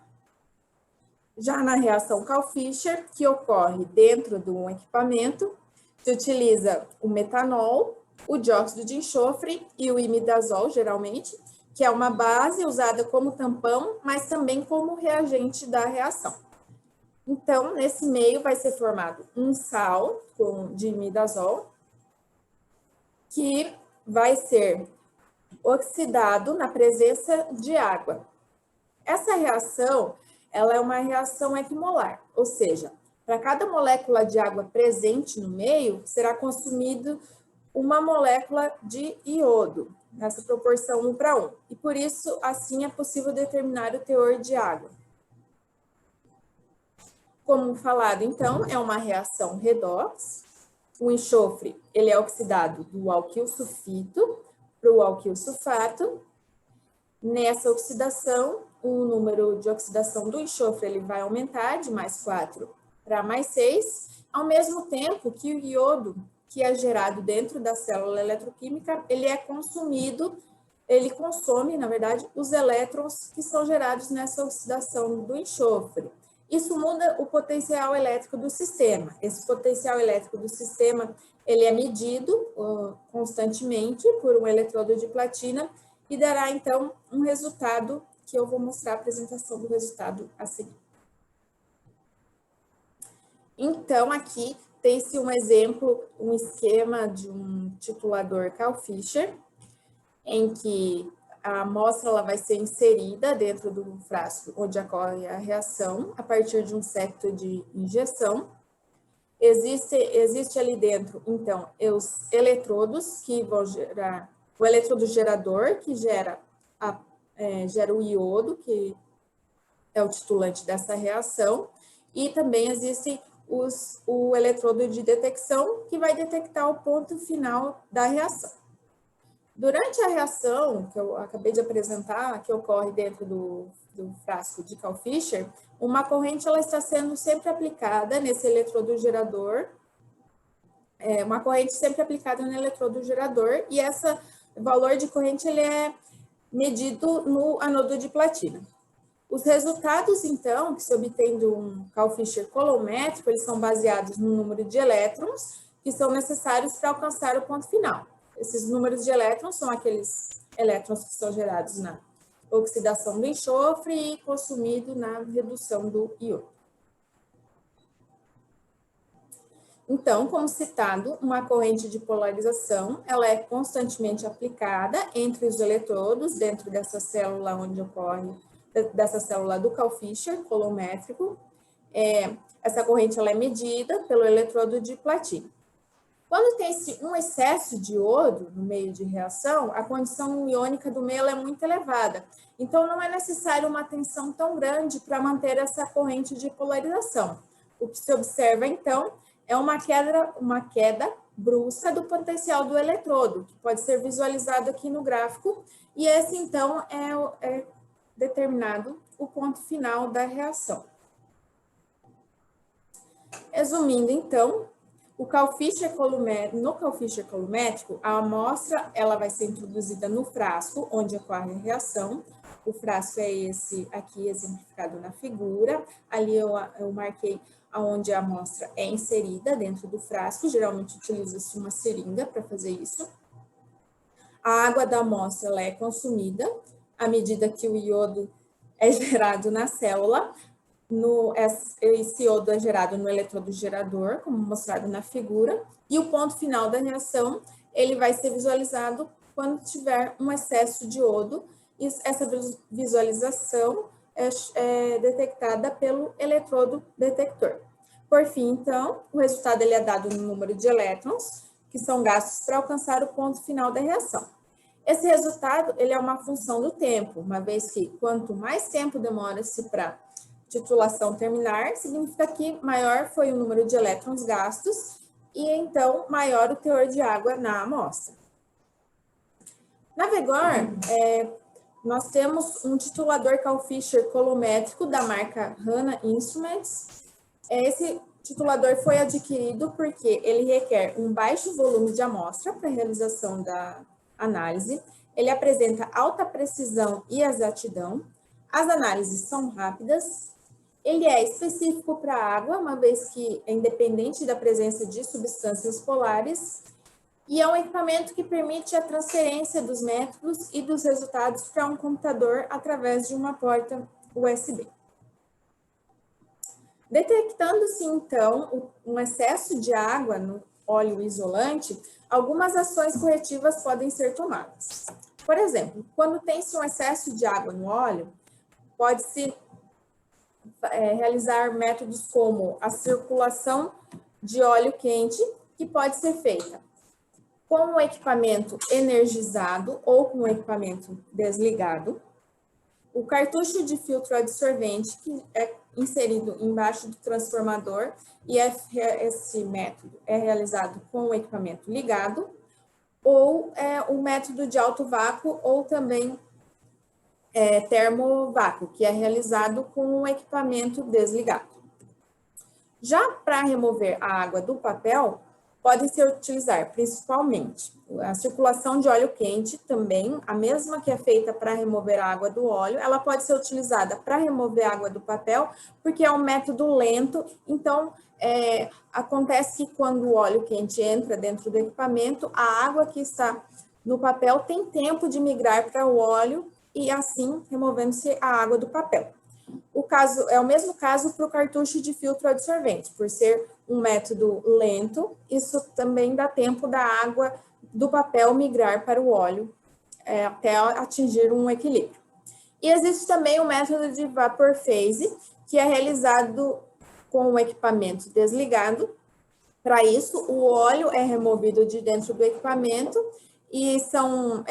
Já na reação Karl-Fischer, que ocorre dentro de um equipamento, se utiliza o metanol, o dióxido de enxofre e o imidazol, geralmente, que é uma base usada como tampão, mas também como reagente da reação. Então, nesse meio vai ser formado um sal de imidazol, que vai ser oxidado na presença de água. Essa reação, ela é uma reação equimolar, ou seja, para cada molécula de água presente no meio, será consumido uma molécula de iodo, nessa proporção 1:1. E por isso, assim, é possível determinar o teor de água. Como falado, então, é uma reação redox. O enxofre, ele é oxidado do alquil sulfito para o alquil sulfato. Nessa oxidação, o número de oxidação do enxofre ele vai aumentar de +4 para +6, ao mesmo tempo que o iodo, que é gerado dentro da célula eletroquímica, ele consome, na verdade, os elétrons que são gerados nessa oxidação do enxofre. Isso muda o potencial elétrico do sistema. Esse potencial elétrico do sistema, ele é medido constantemente por um eletrodo de platina e dará, então, um resultado que eu vou mostrar a apresentação do resultado a seguir. Então, aqui tem-se um exemplo, um esquema de um titulador Karl-Fischer, em que a amostra ela vai ser inserida dentro do frasco onde ocorre a reação, a partir de um septo de injeção. Existe ali dentro, então, os eletrodos que vão gerar, o eletrodo gerador, que gera o iodo, que é o titulante dessa reação, e também existem o eletrodo de detecção, que vai detectar o ponto final da reação. Durante a reação, que eu acabei de apresentar, que ocorre dentro do frasco de Karl-Fischer, uma corrente ela está sendo sempre aplicada nesse eletrodo gerador, uma corrente sempre aplicada no eletrodo gerador, e esse valor de corrente ele é medido no anodo de platina. Os resultados, então, que se obtém de um Karl-Fischer colométrico, eles são baseados no número de elétrons que são necessários para alcançar o ponto final. Esses números de elétrons são aqueles elétrons que são gerados na oxidação do enxofre e consumido na redução do iodo. Então, como citado, uma corrente de polarização, ela é constantemente aplicada entre os eletrodos dentro dessa célula onde ocorre, dessa célula do Karl-Fischer colométrico. Essa corrente ela é medida pelo eletrodo de platina. Quando tem-se um excesso de iodo no meio de reação, a condição iônica do meio é muito elevada. Então, não é necessário uma tensão tão grande para manter essa corrente de polarização. O que se observa, então, é uma queda brusca do potencial do eletrodo, que pode ser visualizado aqui no gráfico, e esse, então, é determinado o ponto final da reação. Resumindo, então, no Karl-Fischer colométrico, a amostra ela vai ser introduzida no frasco, onde ocorre a reação. O frasco é esse aqui exemplificado na figura. Ali eu marquei onde a amostra é inserida dentro do frasco. Geralmente utiliza-se uma seringa para fazer isso. A água da amostra ela é consumida à medida que o iodo é gerado na célula. Esse iodo é gerado no eletrodo gerador, como mostrado na figura, e o ponto final da reação ele vai ser visualizado quando tiver um excesso de iodo, e essa visualização é detectada pelo eletrodo detector. Por fim, então, o resultado ele é dado no número de elétrons que são gastos para alcançar o ponto final da reação. Esse resultado ele é uma função do tempo, uma vez que quanto mais tempo demora-se para titulação terminar, significa que maior foi o número de elétrons gastos e então maior o teor de água na amostra. Na VEGOR, nós temos um titulador Carl Fischer colométrico da marca Hanna Instruments. Esse titulador foi adquirido porque ele requer um baixo volume de amostra para a realização da análise, ele apresenta alta precisão e exatidão, as análises são rápidas, ele é específico para a água, uma vez que é independente da presença de substâncias polares, e é um equipamento que permite a transferência dos métodos e dos resultados para um computador através de uma porta USB. Detectando-se, então, um excesso de água no óleo isolante, algumas ações corretivas podem ser tomadas. Por exemplo, quando tem-se um excesso de água no óleo, pode-se realizar métodos como a circulação de óleo quente, que pode ser feita com o equipamento energizado ou com o equipamento desligado, o cartucho de filtro adsorvente, que é inserido embaixo do transformador, e esse método é realizado com o equipamento ligado, ou o método de alto vácuo, ou também termovácuo, que é realizado com o equipamento desligado. Já para remover a água do papel, podem-se utilizar principalmente a circulação de óleo quente também, a mesma que é feita para remover a água do óleo, ela pode ser utilizada para remover a água do papel, porque é um método lento, então acontece que quando o óleo quente entra dentro do equipamento, a água que está no papel tem tempo de migrar para o óleo e assim removendo-se a água do papel. O caso é o mesmo caso para o cartucho de filtro adsorvente, por ser um método lento, isso também dá tempo da água do papel migrar para o óleo até atingir um equilíbrio. E existe também o método de vapor phase, que é realizado com o equipamento desligado. Para isso, o óleo é removido de dentro do equipamento e são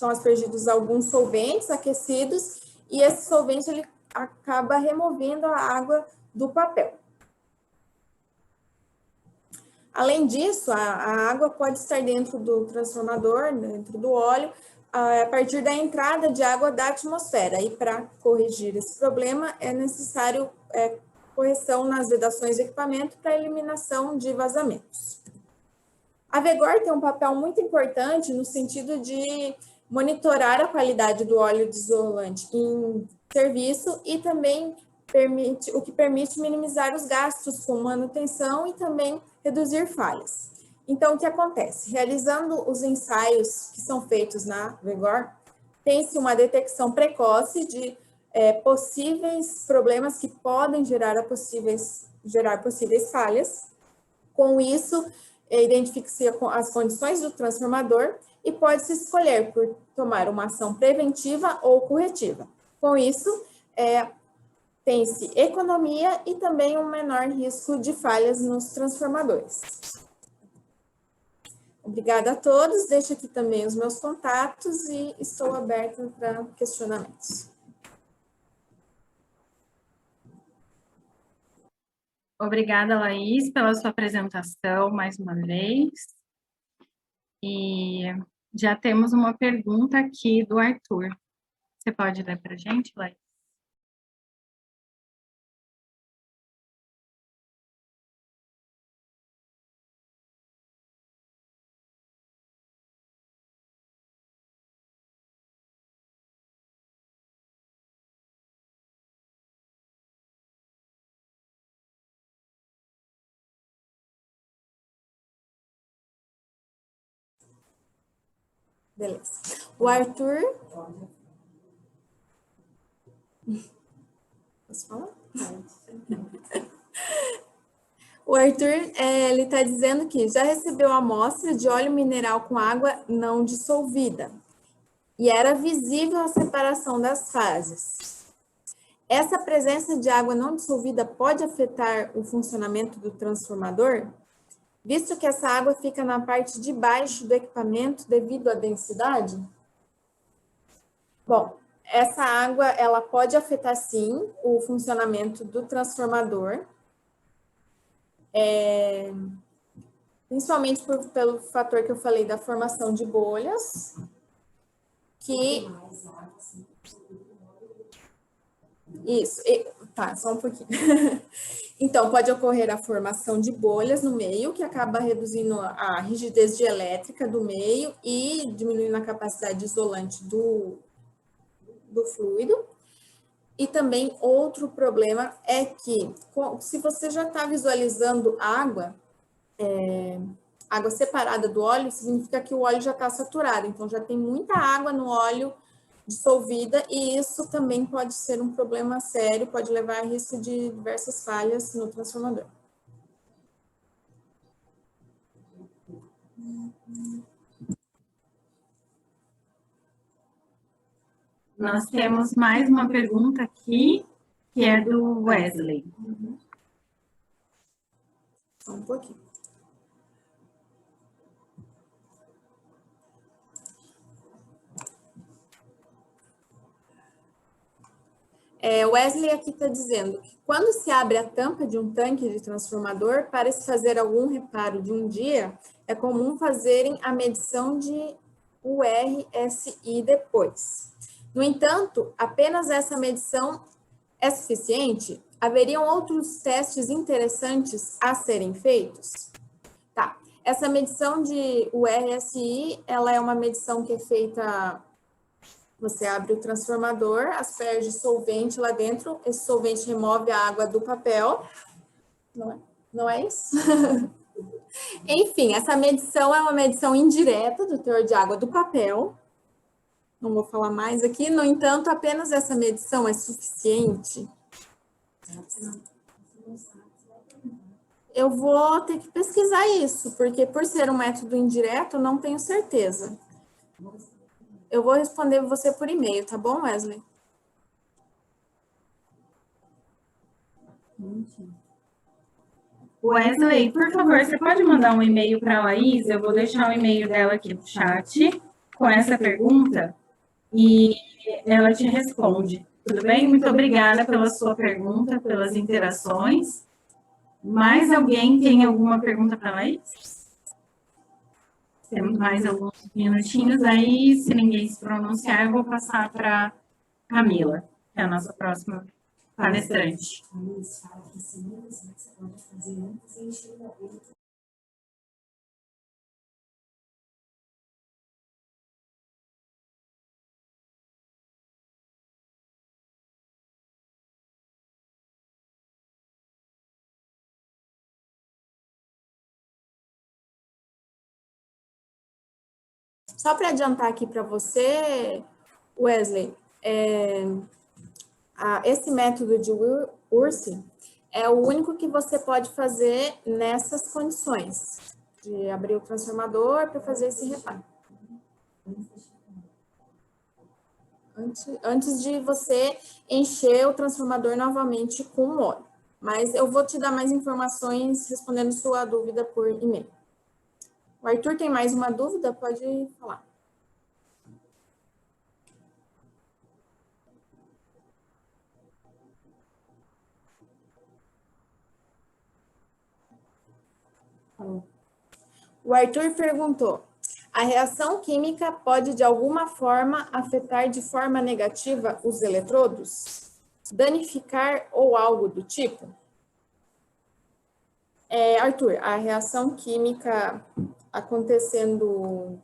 aspergidos alguns solventes aquecidos, e esse solvente ele acaba removendo a água do papel. Além disso, a água pode estar dentro do transformador, dentro do óleo, a partir da entrada de água da atmosfera. E para corrigir esse problema, é necessário correção nas vedações do equipamento para eliminação de vazamentos. A VEGOR tem um papel muito importante no sentido de monitorar a qualidade do óleo desolante em serviço e também o que permite minimizar os gastos com manutenção e também reduzir falhas. Então, o que acontece? Realizando os ensaios que são feitos na VEGOR, tem-se uma detecção precoce de possíveis problemas que podem gerar possíveis falhas. Com isso, identifica-se as condições do transformador e pode-se escolher por tomar uma ação preventiva ou corretiva. Com isso, tem-se economia e também um menor risco de falhas nos transformadores. Obrigada a todos, deixo aqui também os meus contatos e estou aberta para questionamentos. Obrigada, Laís, pela sua apresentação mais uma vez. E já temos uma pergunta aqui do Arthur. Você pode ler para a gente, Laís? Beleza. O Arthur... Posso falar? O Arthur, ele está dizendo que já recebeu amostra de óleo mineral com água não dissolvida e era visível a separação das fases. Essa presença de água não dissolvida pode afetar o funcionamento do transformador, visto que essa água fica na parte de baixo do equipamento devido à densidade? Bom, essa água, ela pode afetar, sim, o funcionamento do transformador, principalmente pelo fator que eu falei da formação de bolhas, que... Isso, tá, só um pouquinho. Então, pode ocorrer a formação de bolhas no meio, que acaba reduzindo a rigidez dielétrica do meio e diminuindo a capacidade isolante do fluido. E também outro problema é que, se você já está visualizando água separada do óleo, significa que o óleo já está saturado, então já tem muita água no óleo dissolvida, e isso também pode ser um problema sério, pode levar a risco de diversas falhas no transformador. Nós temos mais uma pergunta aqui, que é do Wesley. Só um pouquinho. Wesley aqui está dizendo que quando se abre a tampa de um tanque de transformador para se fazer algum reparo de um dia, é comum fazerem a medição de URSI depois. No entanto, apenas essa medição é suficiente? Haveriam outros testes interessantes a serem feitos? Tá. Essa medição de URSI, ela é uma medição que é feita... Você abre o transformador, asperge solvente lá dentro, esse solvente remove a água do papel. Não é isso? Enfim, essa medição é uma medição indireta do teor de água do papel. Não vou falar mais aqui, no entanto, apenas essa medição é suficiente? Eu vou ter que pesquisar isso, porque por ser um método indireto, eu não tenho certeza. Eu vou responder você por e-mail, tá bom, Wesley? Wesley, por favor, você pode mandar um e-mail para a Laís? Eu vou deixar o e-mail dela aqui no chat com essa pergunta e ela te responde. Tudo bem? Muito obrigada pela sua pergunta, pelas interações. Mais alguém tem alguma pergunta para a Laís? Temos mais alguns minutinhos aí, se ninguém se pronunciar, eu vou passar para Camila, que é a nossa próxima palestrante. Só para adiantar aqui para você, Wesley, esse método de URSI é o único que você pode fazer nessas condições, de abrir o transformador para fazer esse reparo. Antes de você encher o transformador novamente com óleo. Mas eu vou te dar mais informações respondendo sua dúvida por e-mail. O Arthur tem mais uma dúvida? Pode falar. O Arthur perguntou: a reação química pode de alguma forma afetar de forma negativa os eletrodos? Danificar ou algo do tipo? Arthur, a reação química acontecendo,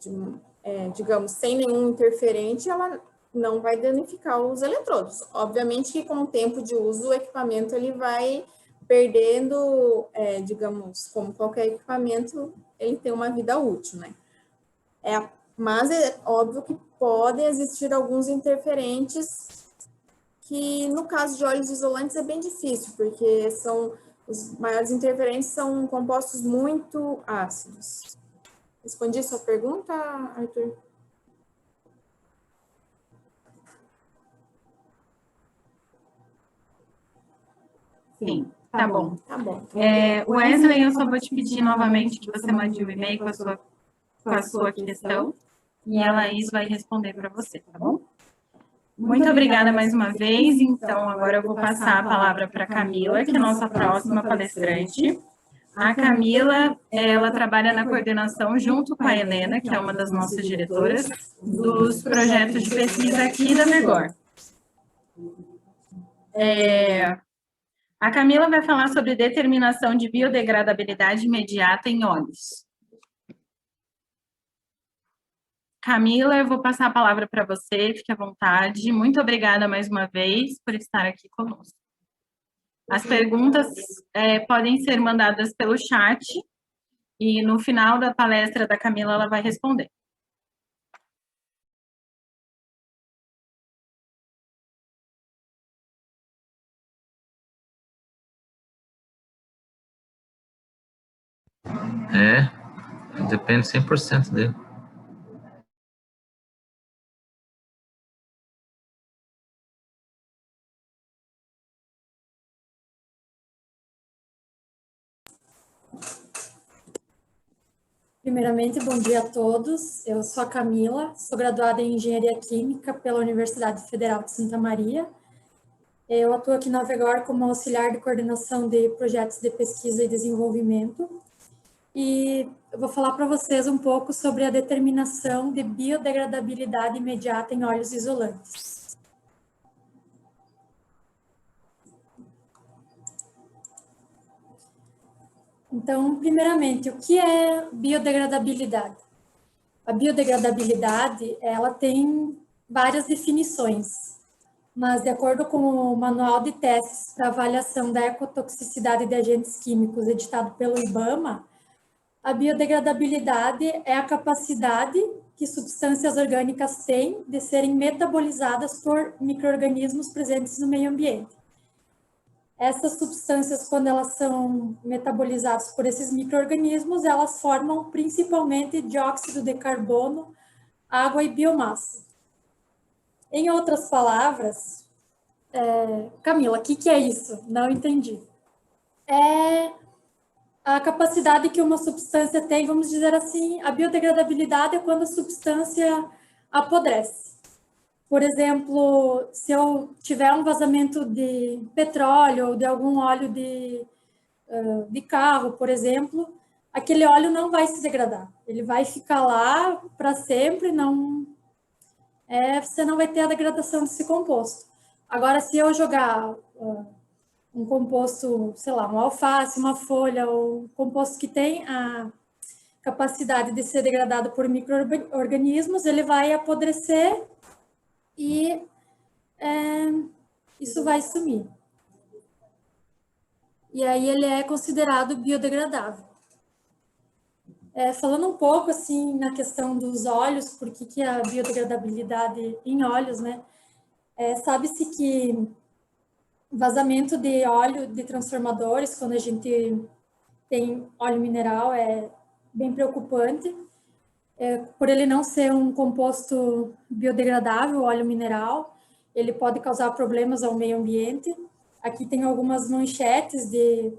digamos, sem nenhum interferente, ela não vai danificar os eletrodos. Obviamente que com o tempo de uso, o equipamento ele vai perdendo, digamos, como qualquer equipamento, ele tem uma vida útil, né? Mas é óbvio que podem existir alguns interferentes que, no caso de óleos isolantes, é bem difícil, porque são Os maiores interferentes são compostos muito ácidos. Respondi sua pergunta, Arthur? Sim, tá bom. Tá bom. Wesley, eu só vou te pedir novamente que você mande um e-mail com a sua questão e a Laís vai responder para você, tá bom? Muito obrigada mais uma vez. Então, agora eu vou passar a palavra para a Camila, que é a nossa próxima palestrante. A Camila, ela trabalha na coordenação junto com a Helena, que é uma das nossas diretoras, dos projetos de pesquisa aqui da MEGOR. A Camila vai falar sobre determinação de biodegradabilidade imediata em óleos. Camila, eu vou passar a palavra para você, fique à vontade. Muito obrigada mais uma vez por estar aqui conosco. As perguntas podem ser mandadas pelo chat e no final da palestra da Camila ela vai responder. Depende 100% dele. Primeiramente, bom dia a todos. Eu sou a Camila, sou graduada em Engenharia Química pela Universidade Federal de Santa Maria. Eu atuo aqui na VEGOR como auxiliar de coordenação de projetos de pesquisa e desenvolvimento. E eu vou falar para vocês um pouco sobre a determinação de biodegradabilidade imediata em óleos isolantes. Então, primeiramente, o que é biodegradabilidade? A biodegradabilidade, ela tem várias definições, mas de acordo com o Manual de Testes para Avaliação da Ecotoxicidade de Agentes Químicos, editado pelo IBAMA, a biodegradabilidade é a capacidade que substâncias orgânicas têm de serem metabolizadas por micro-organismos presentes no meio ambiente. Essas substâncias, quando elas são metabolizadas por esses micro-organismos, elas formam principalmente dióxido de carbono, água e biomassa. Em outras palavras, Camila, o que é isso? Não entendi. É a capacidade que uma substância tem, vamos dizer assim, a biodegradabilidade é quando a substância apodrece. Por exemplo, se eu tiver um vazamento de petróleo ou de algum óleo de carro, por exemplo, aquele óleo não vai se degradar. Ele vai ficar lá para sempre, você não vai ter a degradação desse composto. Agora, se eu jogar um composto, sei lá, um alface, uma folha, ou um composto que tem a capacidade de ser degradado por micro-organismos, ele vai apodrecer e isso vai sumir. E aí ele é considerado biodegradável. Falando um pouco assim na questão dos óleos, por que a biodegradabilidade em óleos, né? Sabe-se que vazamento de óleo de transformadores, quando a gente tem óleo mineral, é bem preocupante. Por ele não ser um composto biodegradável, o óleo mineral, ele pode causar problemas ao meio ambiente. Aqui tem algumas manchetes de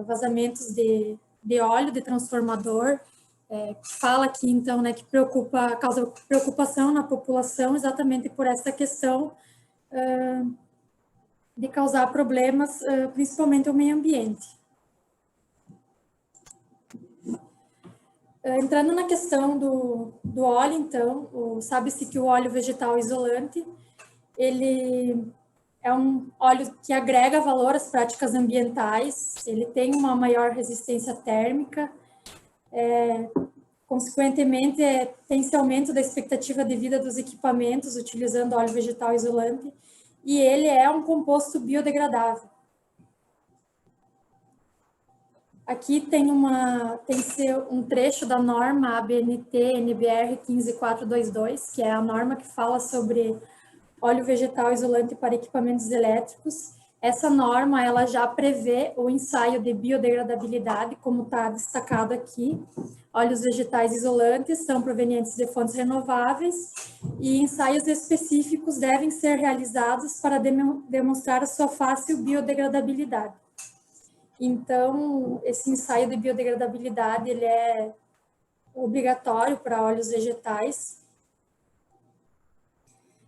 vazamentos de óleo de transformador, que fala aqui, então, né, que causa preocupação na população exatamente por essa questão de causar problemas, principalmente ao meio ambiente. Entrando na questão do óleo, então, sabe-se que o óleo vegetal isolante, ele é um óleo que agrega valor às práticas ambientais, ele tem uma maior resistência térmica, consequentemente, tem-se aumento da expectativa de vida dos equipamentos utilizando óleo vegetal isolante, e ele é um composto biodegradável. Aqui tem um trecho da norma ABNT-NBR 15422, que é a norma que fala sobre óleo vegetal isolante para equipamentos elétricos, Essa norma, ela já prevê o ensaio de biodegradabilidade, como está destacado aqui. Óleos vegetais isolantes são provenientes de fontes renováveis e ensaios específicos devem ser realizados para demonstrar a sua fácil biodegradabilidade. Então, esse ensaio de biodegradabilidade, ele é obrigatório para óleos vegetais.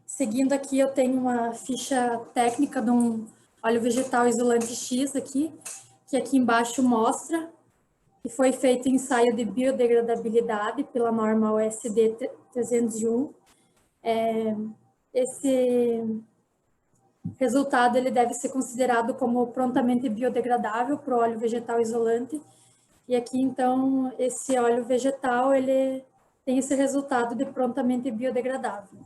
Seguindo aqui, eu tenho uma ficha técnica de um óleo vegetal isolante X aqui, que aqui embaixo mostra que foi feito ensaio de biodegradabilidade pela norma OSD 301. Esse resultado ele deve ser considerado como prontamente biodegradável para o óleo vegetal isolante. E aqui, então, esse óleo vegetal, ele tem esse resultado de prontamente biodegradável.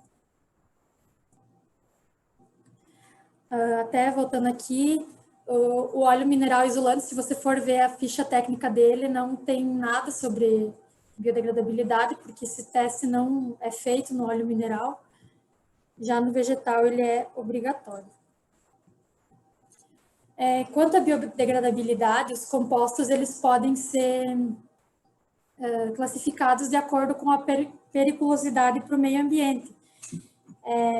Até voltando aqui, o óleo mineral isolante, se você for ver a ficha técnica dele, não tem nada sobre biodegradabilidade, porque esse teste não é feito no óleo mineral. Já no vegetal, ele é obrigatório. Quanto à biodegradabilidade, os compostos eles podem ser classificados de acordo com a periculosidade para o meio ambiente.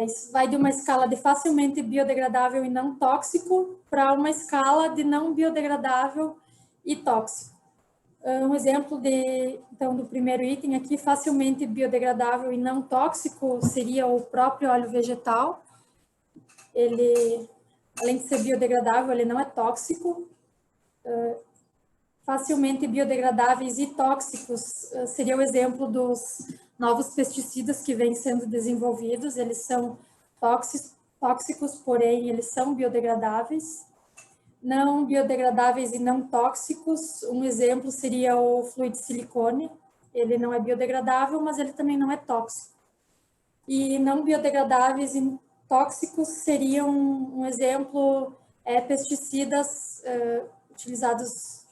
Isso vai de uma escala de facilmente biodegradável e não tóxico para uma escala de não biodegradável e tóxico. Um exemplo então, do primeiro item aqui, facilmente biodegradável e não tóxico, seria o próprio óleo vegetal. Ele, além de ser biodegradável, ele não é tóxico. Facilmente biodegradáveis e tóxicos seria o exemplo dos novos pesticidas que vêm sendo desenvolvidos. Eles são tóxicos, porém eles são biodegradáveis. Não biodegradáveis e não tóxicos, um exemplo seria o fluido de silicone. Ele não é biodegradável, mas ele também não é tóxico. E não biodegradáveis e tóxicos seriam um exemplo pesticidas utilizados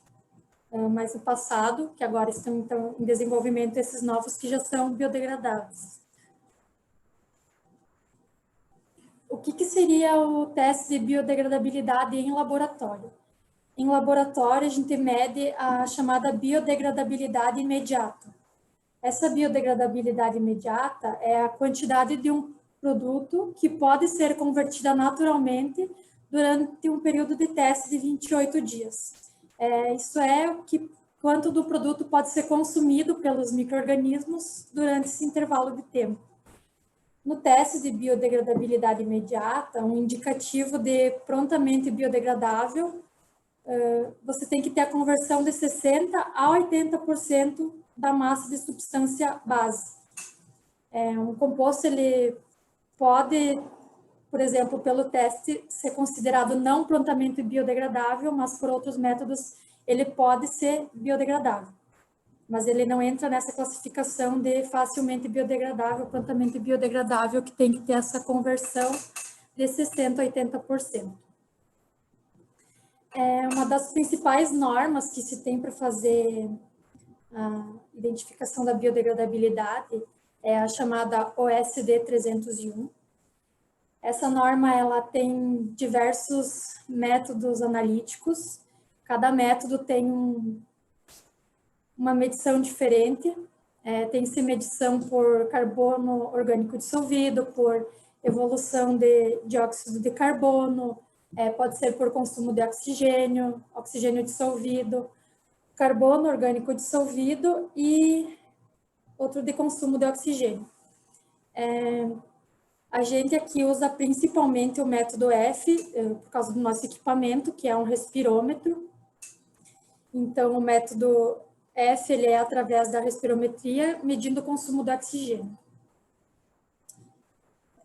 mais no passado, que agora estão então, em desenvolvimento, esses novos que já são biodegradáveis. O que seria o teste de biodegradabilidade em laboratório? Em laboratório, a gente mede a chamada biodegradabilidade imediata. Essa biodegradabilidade imediata é a quantidade de um produto que pode ser convertida naturalmente durante um período de teste de 28 dias. Isso é quanto do produto pode ser consumido pelos micro-organismos durante esse intervalo de tempo. No teste de biodegradabilidade imediata, um indicativo de prontamente biodegradável, você tem que ter a conversão de 60% a 80% da massa de substância base. Um composto, ele pode, por exemplo, pelo teste, ser considerado não prontamente biodegradável, mas por outros métodos ele pode ser biodegradável. Mas ele não entra nessa classificação de facilmente biodegradável, prontamente biodegradável, que tem que ter essa conversão de 60% a 80%. Uma das principais normas que se tem para fazer a identificação da biodegradabilidade é a chamada OSD 301. Essa norma ela tem diversos métodos analíticos. Cada método tem uma medição diferente. Tem-se medição por carbono orgânico dissolvido, por evolução de dióxido de carbono, pode ser por consumo de oxigênio, oxigênio dissolvido, carbono orgânico dissolvido e outro de consumo de oxigênio. A gente aqui usa principalmente o método F, por causa do nosso equipamento, que é um respirômetro. Então, o método F, ele é através da respirometria, medindo o consumo de oxigênio.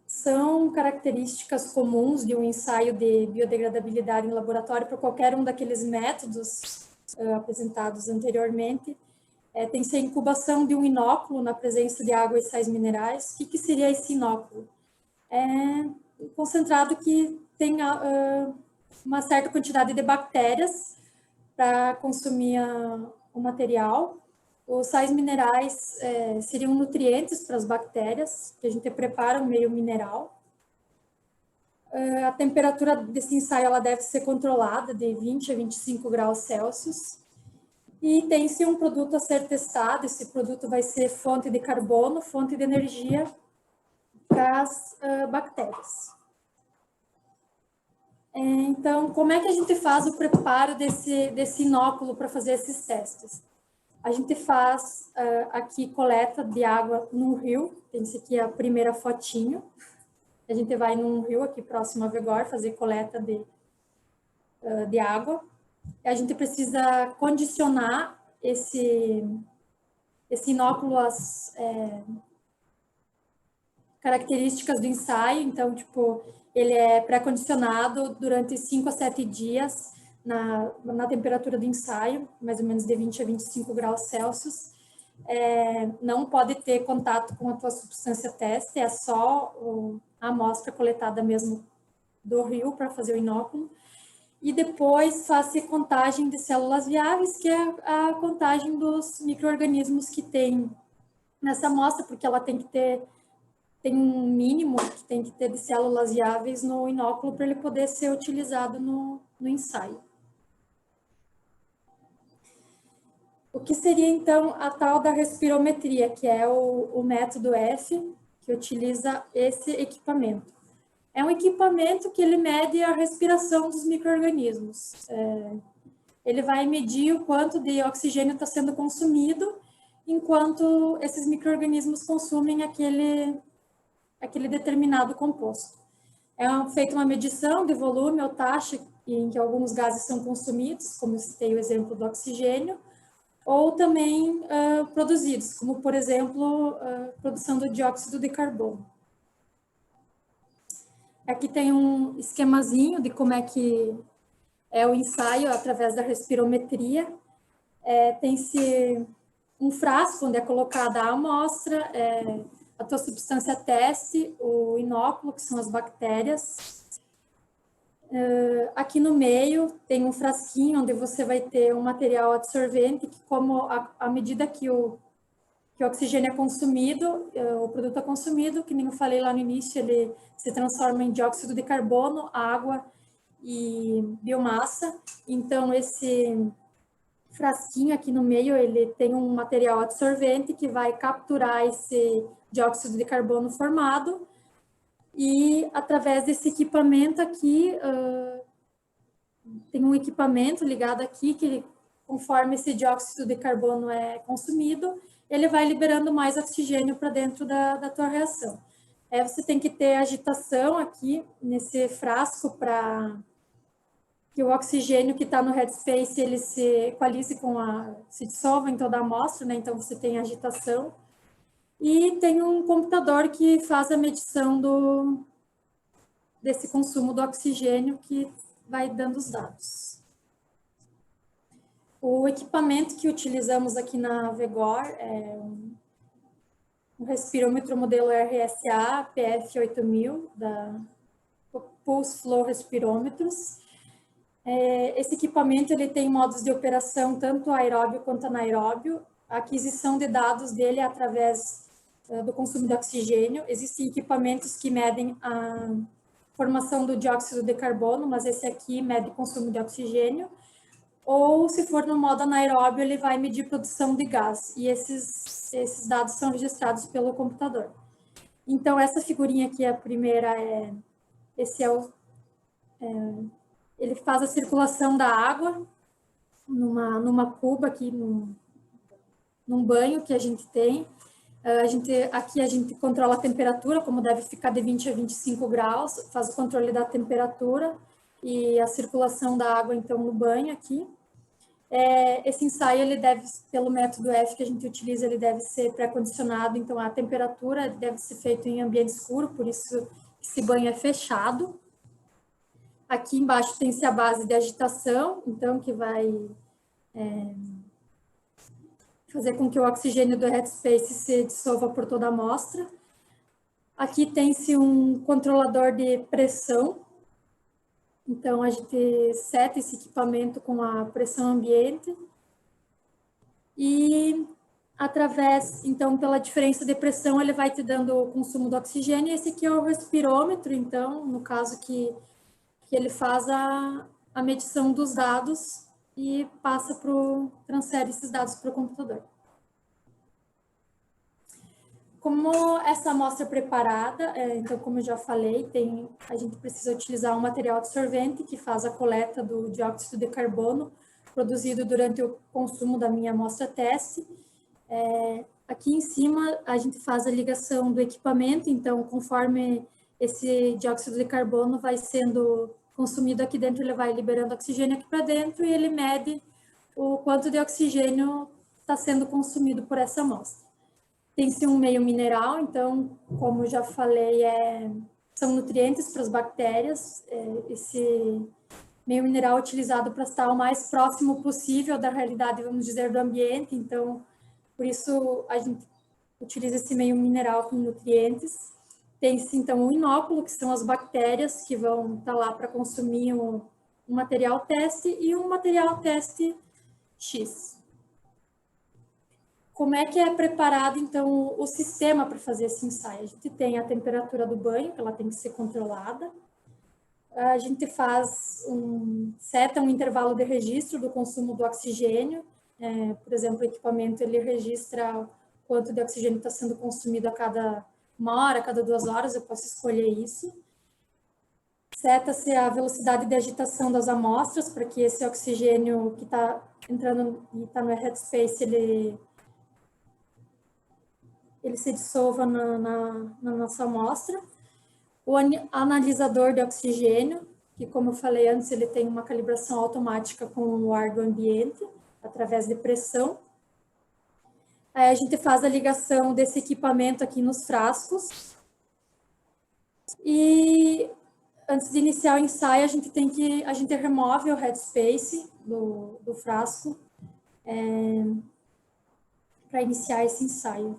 São características comuns de um ensaio de biodegradabilidade em laboratório para qualquer um daqueles métodos apresentados anteriormente. Tem-se a incubação de um inóculo na presença de água e sais minerais. O que seria esse inóculo? Um concentrado que tem uma certa quantidade de bactérias para consumir o material. Os sais minerais seriam nutrientes para as bactérias, que a gente prepara um meio mineral. A temperatura desse ensaio ela deve ser controlada de 20 a 25 graus Celsius. E tem-se um produto a ser testado. Esse produto vai ser fonte de carbono, fonte de energia para as bactérias. Então, como é que a gente faz o preparo desse inóculo para fazer esses testes? A gente faz aqui coleta de água num rio. Esse aqui é a primeira fotinho. A gente vai num rio aqui próximo a Vegor fazer coleta de água. A gente precisa condicionar esse inóculo às características do ensaio. Então, tipo, ele é pré-condicionado durante 5 a 7 dias na temperatura do ensaio, mais ou menos de 20 a 25 graus Celsius. Não pode ter contato com a tua substância teste, é só a amostra coletada mesmo do rio para fazer o inóculo. E depois faz-se contagem de células viáveis, que é a contagem dos micro-organismos que tem nessa amostra, porque ela tem um mínimo que tem que ter de células viáveis no inóculo para ele poder ser utilizado no ensaio. O que seria, então, a tal da respirometria, que é o método F, que utiliza esse equipamento. É um equipamento que ele mede a respiração dos micro-organismos. Ele vai medir o quanto de oxigênio está sendo consumido, enquanto esses micro-organismos consumem aquele determinado composto. Feita uma medição de volume ou taxa em que alguns gases são consumidos, como eu citei o exemplo do oxigênio, ou também produzidos, como, por exemplo, a produção do dióxido de carbono. Aqui tem um esquemazinho de como é que é o ensaio através da respirometria. Tem-se um frasco onde é colocada a amostra, a tua substância teste, o inóculo, que são as bactérias. Aqui no meio tem um frasquinho onde você vai ter um material absorvente que, como à medida que o oxigênio é consumido, o produto é consumido, que nem eu falei lá no início, ele se transforma em dióxido de carbono, água e biomassa. Então, esse frasquinho aqui no meio, ele tem um material absorvente que vai capturar esse dióxido de carbono formado. E através desse equipamento aqui, tem um equipamento ligado aqui que, conforme esse dióxido de carbono é consumido, ele vai liberando mais oxigênio para dentro da tua reação. Você tem que ter agitação aqui nesse frasco para que o oxigênio que está no headspace ele se equalize se dissolva em toda a amostra, né? Então você tem agitação. E tem um computador que faz a medição desse consumo do oxigênio que vai dando os dados. O equipamento que utilizamos aqui na Vegor é um respirômetro modelo RSA PF8000 da Pulse Flow Respirômetros. Esse equipamento ele tem modos de operação tanto aeróbio quanto anaeróbio. A aquisição de dados dele é através do consumo de oxigênio. Existem equipamentos que medem a formação do dióxido de carbono, mas esse aqui mede consumo de oxigênio. Ou, se for no modo anaeróbio, ele vai medir produção de gás. E esses dados são registrados pelo computador. Então, essa figurinha aqui, a primeira, ele faz a circulação da água numa cuba aqui, num banho que a gente tem. Aqui a gente controla a temperatura, como deve ficar de 20 a 25 graus, faz o controle da temperatura e a circulação da água, então, no banho aqui. Esse ensaio, ele deve, pelo método F que a gente utiliza, ele deve ser pré-condicionado, então a temperatura deve ser feita em ambiente escuro, por isso esse banho é fechado. Aqui embaixo tem-se a base de agitação, então, que vai fazer com que o oxigênio do headspace se dissolva por toda a amostra. Aqui tem-se um controlador de pressão. Então, a gente seta esse equipamento com a pressão ambiente. E através, então, pela diferença de pressão, ele vai te dando o consumo do oxigênio, e esse aqui é o respirômetro, então, no caso que ele faz a medição dos dados e transfere esses dados para o computador. Como essa amostra é preparada, então, como eu já falei, a gente precisa utilizar um material absorvente que faz a coleta do dióxido de carbono produzido durante o consumo da minha amostra teste. Aqui em cima, a gente faz a ligação do equipamento, então, conforme esse dióxido de carbono vai sendo consumido aqui dentro, ele vai liberando oxigênio aqui para dentro e ele mede o quanto de oxigênio está sendo consumido por essa amostra. Tem-se um meio mineral, então, como já falei, são nutrientes para as bactérias. Esse meio mineral é utilizado para estar o mais próximo possível da realidade, vamos dizer, do ambiente. Então, por isso, a gente utiliza esse meio mineral com nutrientes. Tem-se, então, um inóculo, que são as bactérias que vão estar lá para consumir um material teste e um material teste X. Como é que é preparado, então, o sistema para fazer esse ensaio? A gente tem a temperatura do banho, que ela tem que ser controlada. A gente seta um intervalo de registro do consumo do oxigênio. Por exemplo, o equipamento, ele registra quanto de oxigênio está sendo consumido a cada 1 hora, a cada 2 horas, eu posso escolher isso. Seta-se a velocidade de agitação das amostras, para que esse oxigênio que está entrando e está no headspace, ele se dissolva na nossa amostra. O analisador de oxigênio, que, como eu falei antes, ele tem uma calibração automática com o ar do ambiente, através de pressão. Aí a gente faz a ligação desse equipamento aqui nos frascos. E antes de iniciar o ensaio, a gente remove o headspace do frasco para iniciar esse ensaio.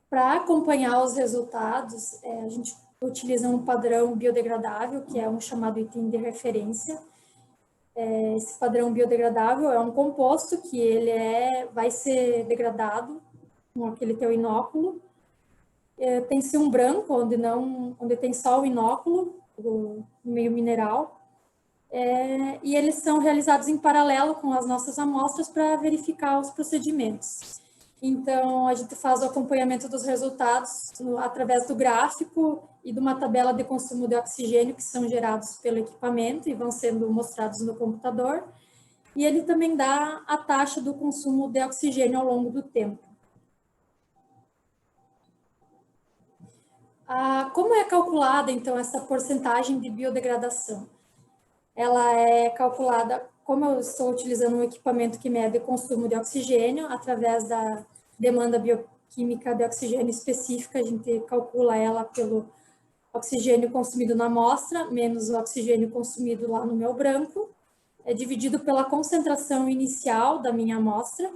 Para acompanhar os resultados, a gente utiliza um padrão biodegradável, que é um chamado item de referência. Esse padrão biodegradável é um composto que vai ser degradado com aquele teu inóculo. Tem-se um branco, onde tem só o inóculo, o meio mineral. E eles são realizados em paralelo com as nossas amostras para verificar os procedimentos. Então, a gente faz o acompanhamento dos resultados através do gráfico e de uma tabela de consumo de oxigênio que são gerados pelo equipamento e vão sendo mostrados no computador. E ele também dá a taxa do consumo de oxigênio ao longo do tempo. Como é calculada, então, essa porcentagem de biodegradação? Ela é calculada, como eu estou utilizando um equipamento que mede o consumo de oxigênio, através da demanda bioquímica de oxigênio específica, a gente calcula ela pelo oxigênio consumido na amostra, menos o oxigênio consumido lá no meu branco, dividido pela concentração inicial da minha amostra.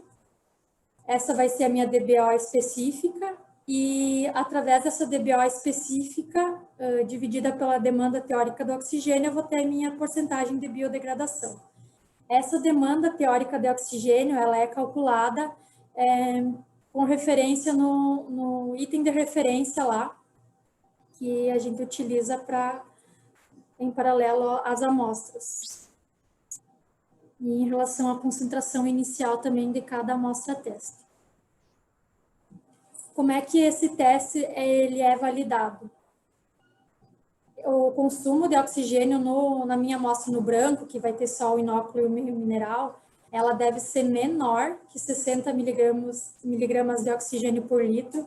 Essa vai ser a minha DBO específica, e através dessa DBO específica, dividida pela demanda teórica do oxigênio, eu vou ter a minha porcentagem de biodegradação. Essa demanda teórica de oxigênio, ela é calculada com referência no item de referência lá, que a gente utiliza em paralelo às amostras. E em relação à concentração inicial também de cada amostra teste. Como é que esse teste ele é validado? O consumo de oxigênio na minha amostra no branco, que vai ter só o inóculo e o meio mineral, ela deve ser menor que 60 miligramas de oxigênio por litro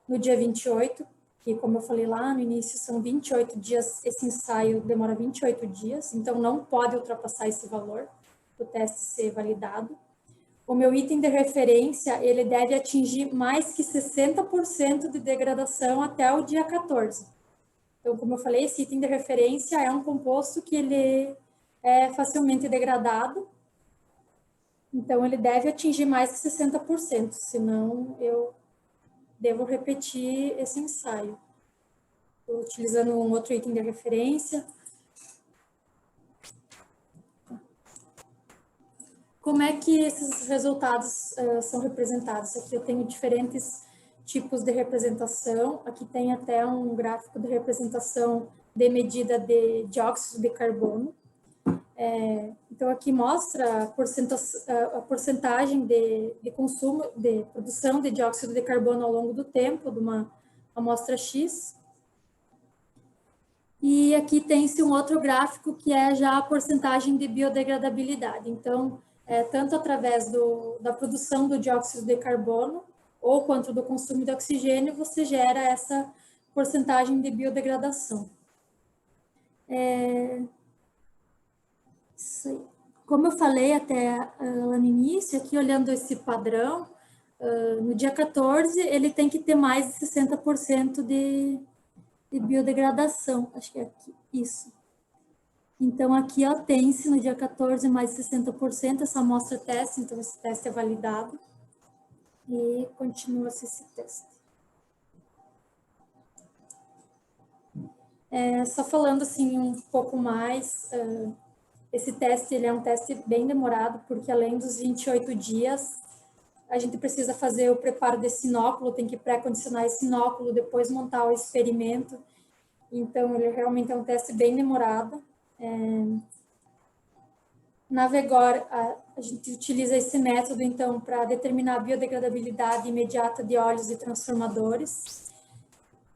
no dia 28, que, como eu falei lá no início, são 28 dias, esse ensaio demora 28 dias, então não pode ultrapassar esse valor para o teste ser validado. O meu item de referência, ele deve atingir mais que 60% de degradação até o dia 14. Então, como eu falei, esse item de referência é um composto que ele é facilmente degradado. Então, ele deve atingir mais que 60%, senão eu devo repetir esse ensaio. Estou utilizando um outro item de referência. como é que esses resultados são representados? Aqui eu tenho diferentes tipos de representação. Aqui tem até um gráfico de representação de medida de dióxido de carbono. Então, aqui mostra a porcentagem de consumo, de produção de dióxido de carbono ao longo do tempo, de uma amostra X. E aqui tem-se um outro gráfico, que é já a porcentagem de biodegradabilidade. Então, tanto através da produção do dióxido de carbono, ou quanto do consumo de oxigênio, você gera essa porcentagem de biodegradação. Isso aí. Como eu falei até lá no início, aqui olhando esse padrão, no dia 14 ele tem que ter mais de 60% de biodegradação, acho que é aqui, isso. Então aqui ó, tem-se no dia 14 mais 60%, essa amostra teste, então esse teste é validado e continua-se esse teste. Só falando assim um pouco mais, esse teste ele é um teste bem demorado, porque além dos 28 dias, a gente precisa fazer o preparo desse inóculo, tem que pré-condicionar esse inóculo, depois montar o experimento. Então, ele realmente é um teste bem demorado. Na Vegor, a gente utiliza esse método, então, para determinar a biodegradabilidade imediata de óleos e transformadores.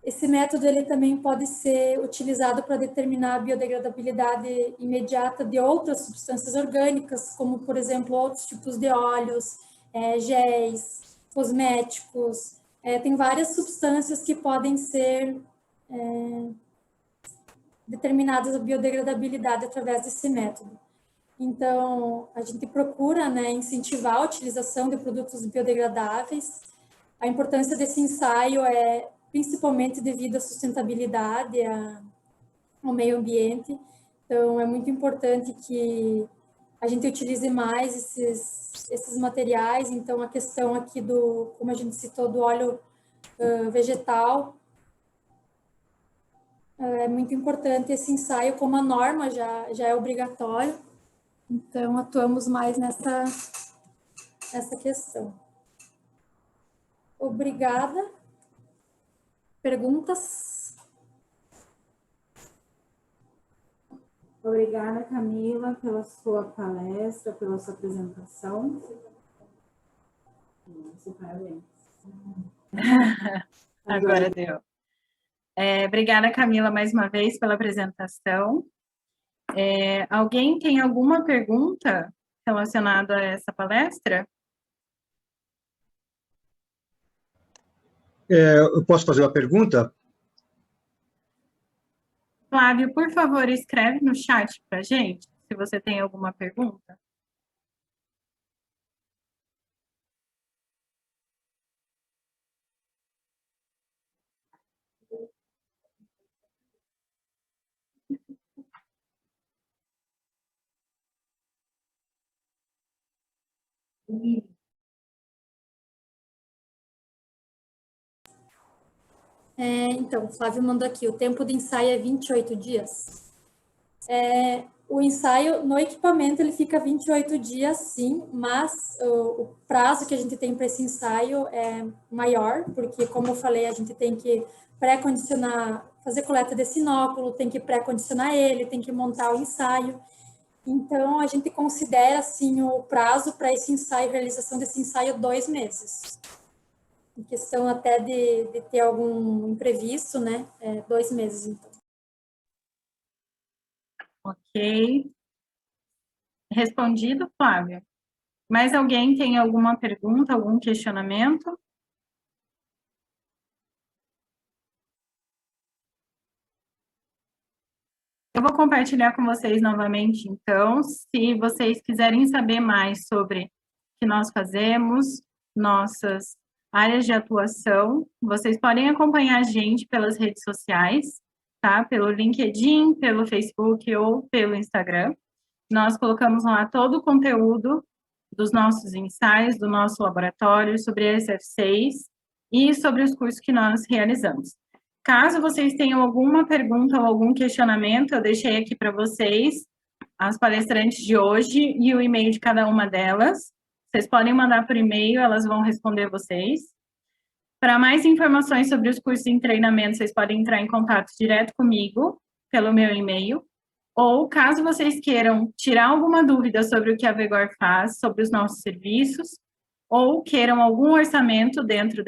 Esse método ele também pode ser utilizado para determinar a biodegradabilidade imediata de outras substâncias orgânicas, como, por exemplo, outros tipos de óleos, géis, cosméticos. Tem várias substâncias que podem ser determinadas a biodegradabilidade através desse método. Então, a gente procura, né, incentivar a utilização de produtos biodegradáveis. A importância desse ensaio é principalmente devido à sustentabilidade, ao meio ambiente. Então, é muito importante que a gente utilize mais esses materiais. Então, a questão aqui como a gente citou, do óleo vegetal, é muito importante esse ensaio, como a norma já é obrigatório. Então, atuamos mais nessa questão. Obrigada. Perguntas? Obrigada, Camila, pela sua palestra, pela sua apresentação. Parabéns. Agora deu. Obrigada, Camila, mais uma vez pela apresentação. Alguém tem alguma pergunta relacionada a essa palestra? Eu posso fazer uma pergunta? Flávio, por favor, escreve no chat para a gente, se você tem alguma pergunta. Então, o Flávio mandou aqui, o tempo de ensaio é 28 dias. O ensaio no equipamento, ele fica 28 dias, sim, mas o prazo que a gente tem para esse ensaio é maior, porque, como eu falei, a gente tem que pré-condicionar, fazer coleta desse inóculo, tem que pré-condicionar ele, tem que montar o ensaio. Então, a gente considera, assim, o prazo para esse ensaio, realização desse ensaio, 2 meses. Em questão até de ter algum imprevisto, né? 2 meses, então. Ok. Respondido, Flávio. Mais alguém tem alguma pergunta, algum questionamento? Eu vou compartilhar com vocês novamente, então, se vocês quiserem saber mais sobre o que nós fazemos, nossas áreas de atuação, vocês podem acompanhar a gente pelas redes sociais, tá? Pelo LinkedIn, pelo Facebook ou pelo Instagram. Nós colocamos lá todo o conteúdo dos nossos ensaios, do nosso laboratório, sobre a SF6 e sobre os cursos que nós realizamos. Caso vocês tenham alguma pergunta ou algum questionamento, eu deixei aqui para vocês as palestrantes de hoje e o e-mail de cada uma delas. Vocês podem mandar por e-mail, elas vão responder vocês. Para mais informações sobre os cursos em treinamento, vocês podem entrar em contato direto comigo, pelo meu e-mail. Ou, caso vocês queiram tirar alguma dúvida sobre o que a Vegor faz, sobre os nossos serviços, ou queiram algum orçamento dentro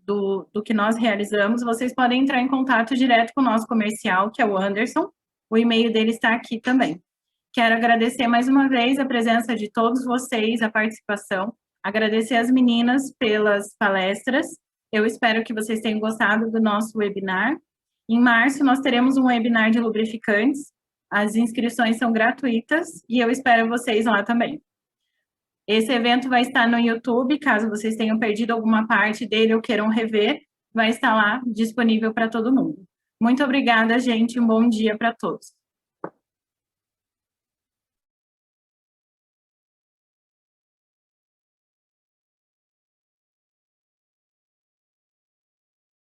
do que nós realizamos, vocês podem entrar em contato direto com o nosso comercial, que é o Anderson. O e-mail dele está aqui também. Quero agradecer mais uma vez a presença de todos vocês, a participação, agradecer as meninas pelas palestras. Eu espero que vocês tenham gostado do nosso webinar. Em março, nós teremos um webinar de lubrificantes. As inscrições são gratuitas e eu espero vocês lá também. Esse evento vai estar no YouTube, caso vocês tenham perdido alguma parte dele ou queiram rever, vai estar lá disponível para todo mundo. Muito obrigada, gente. Um bom dia para todos.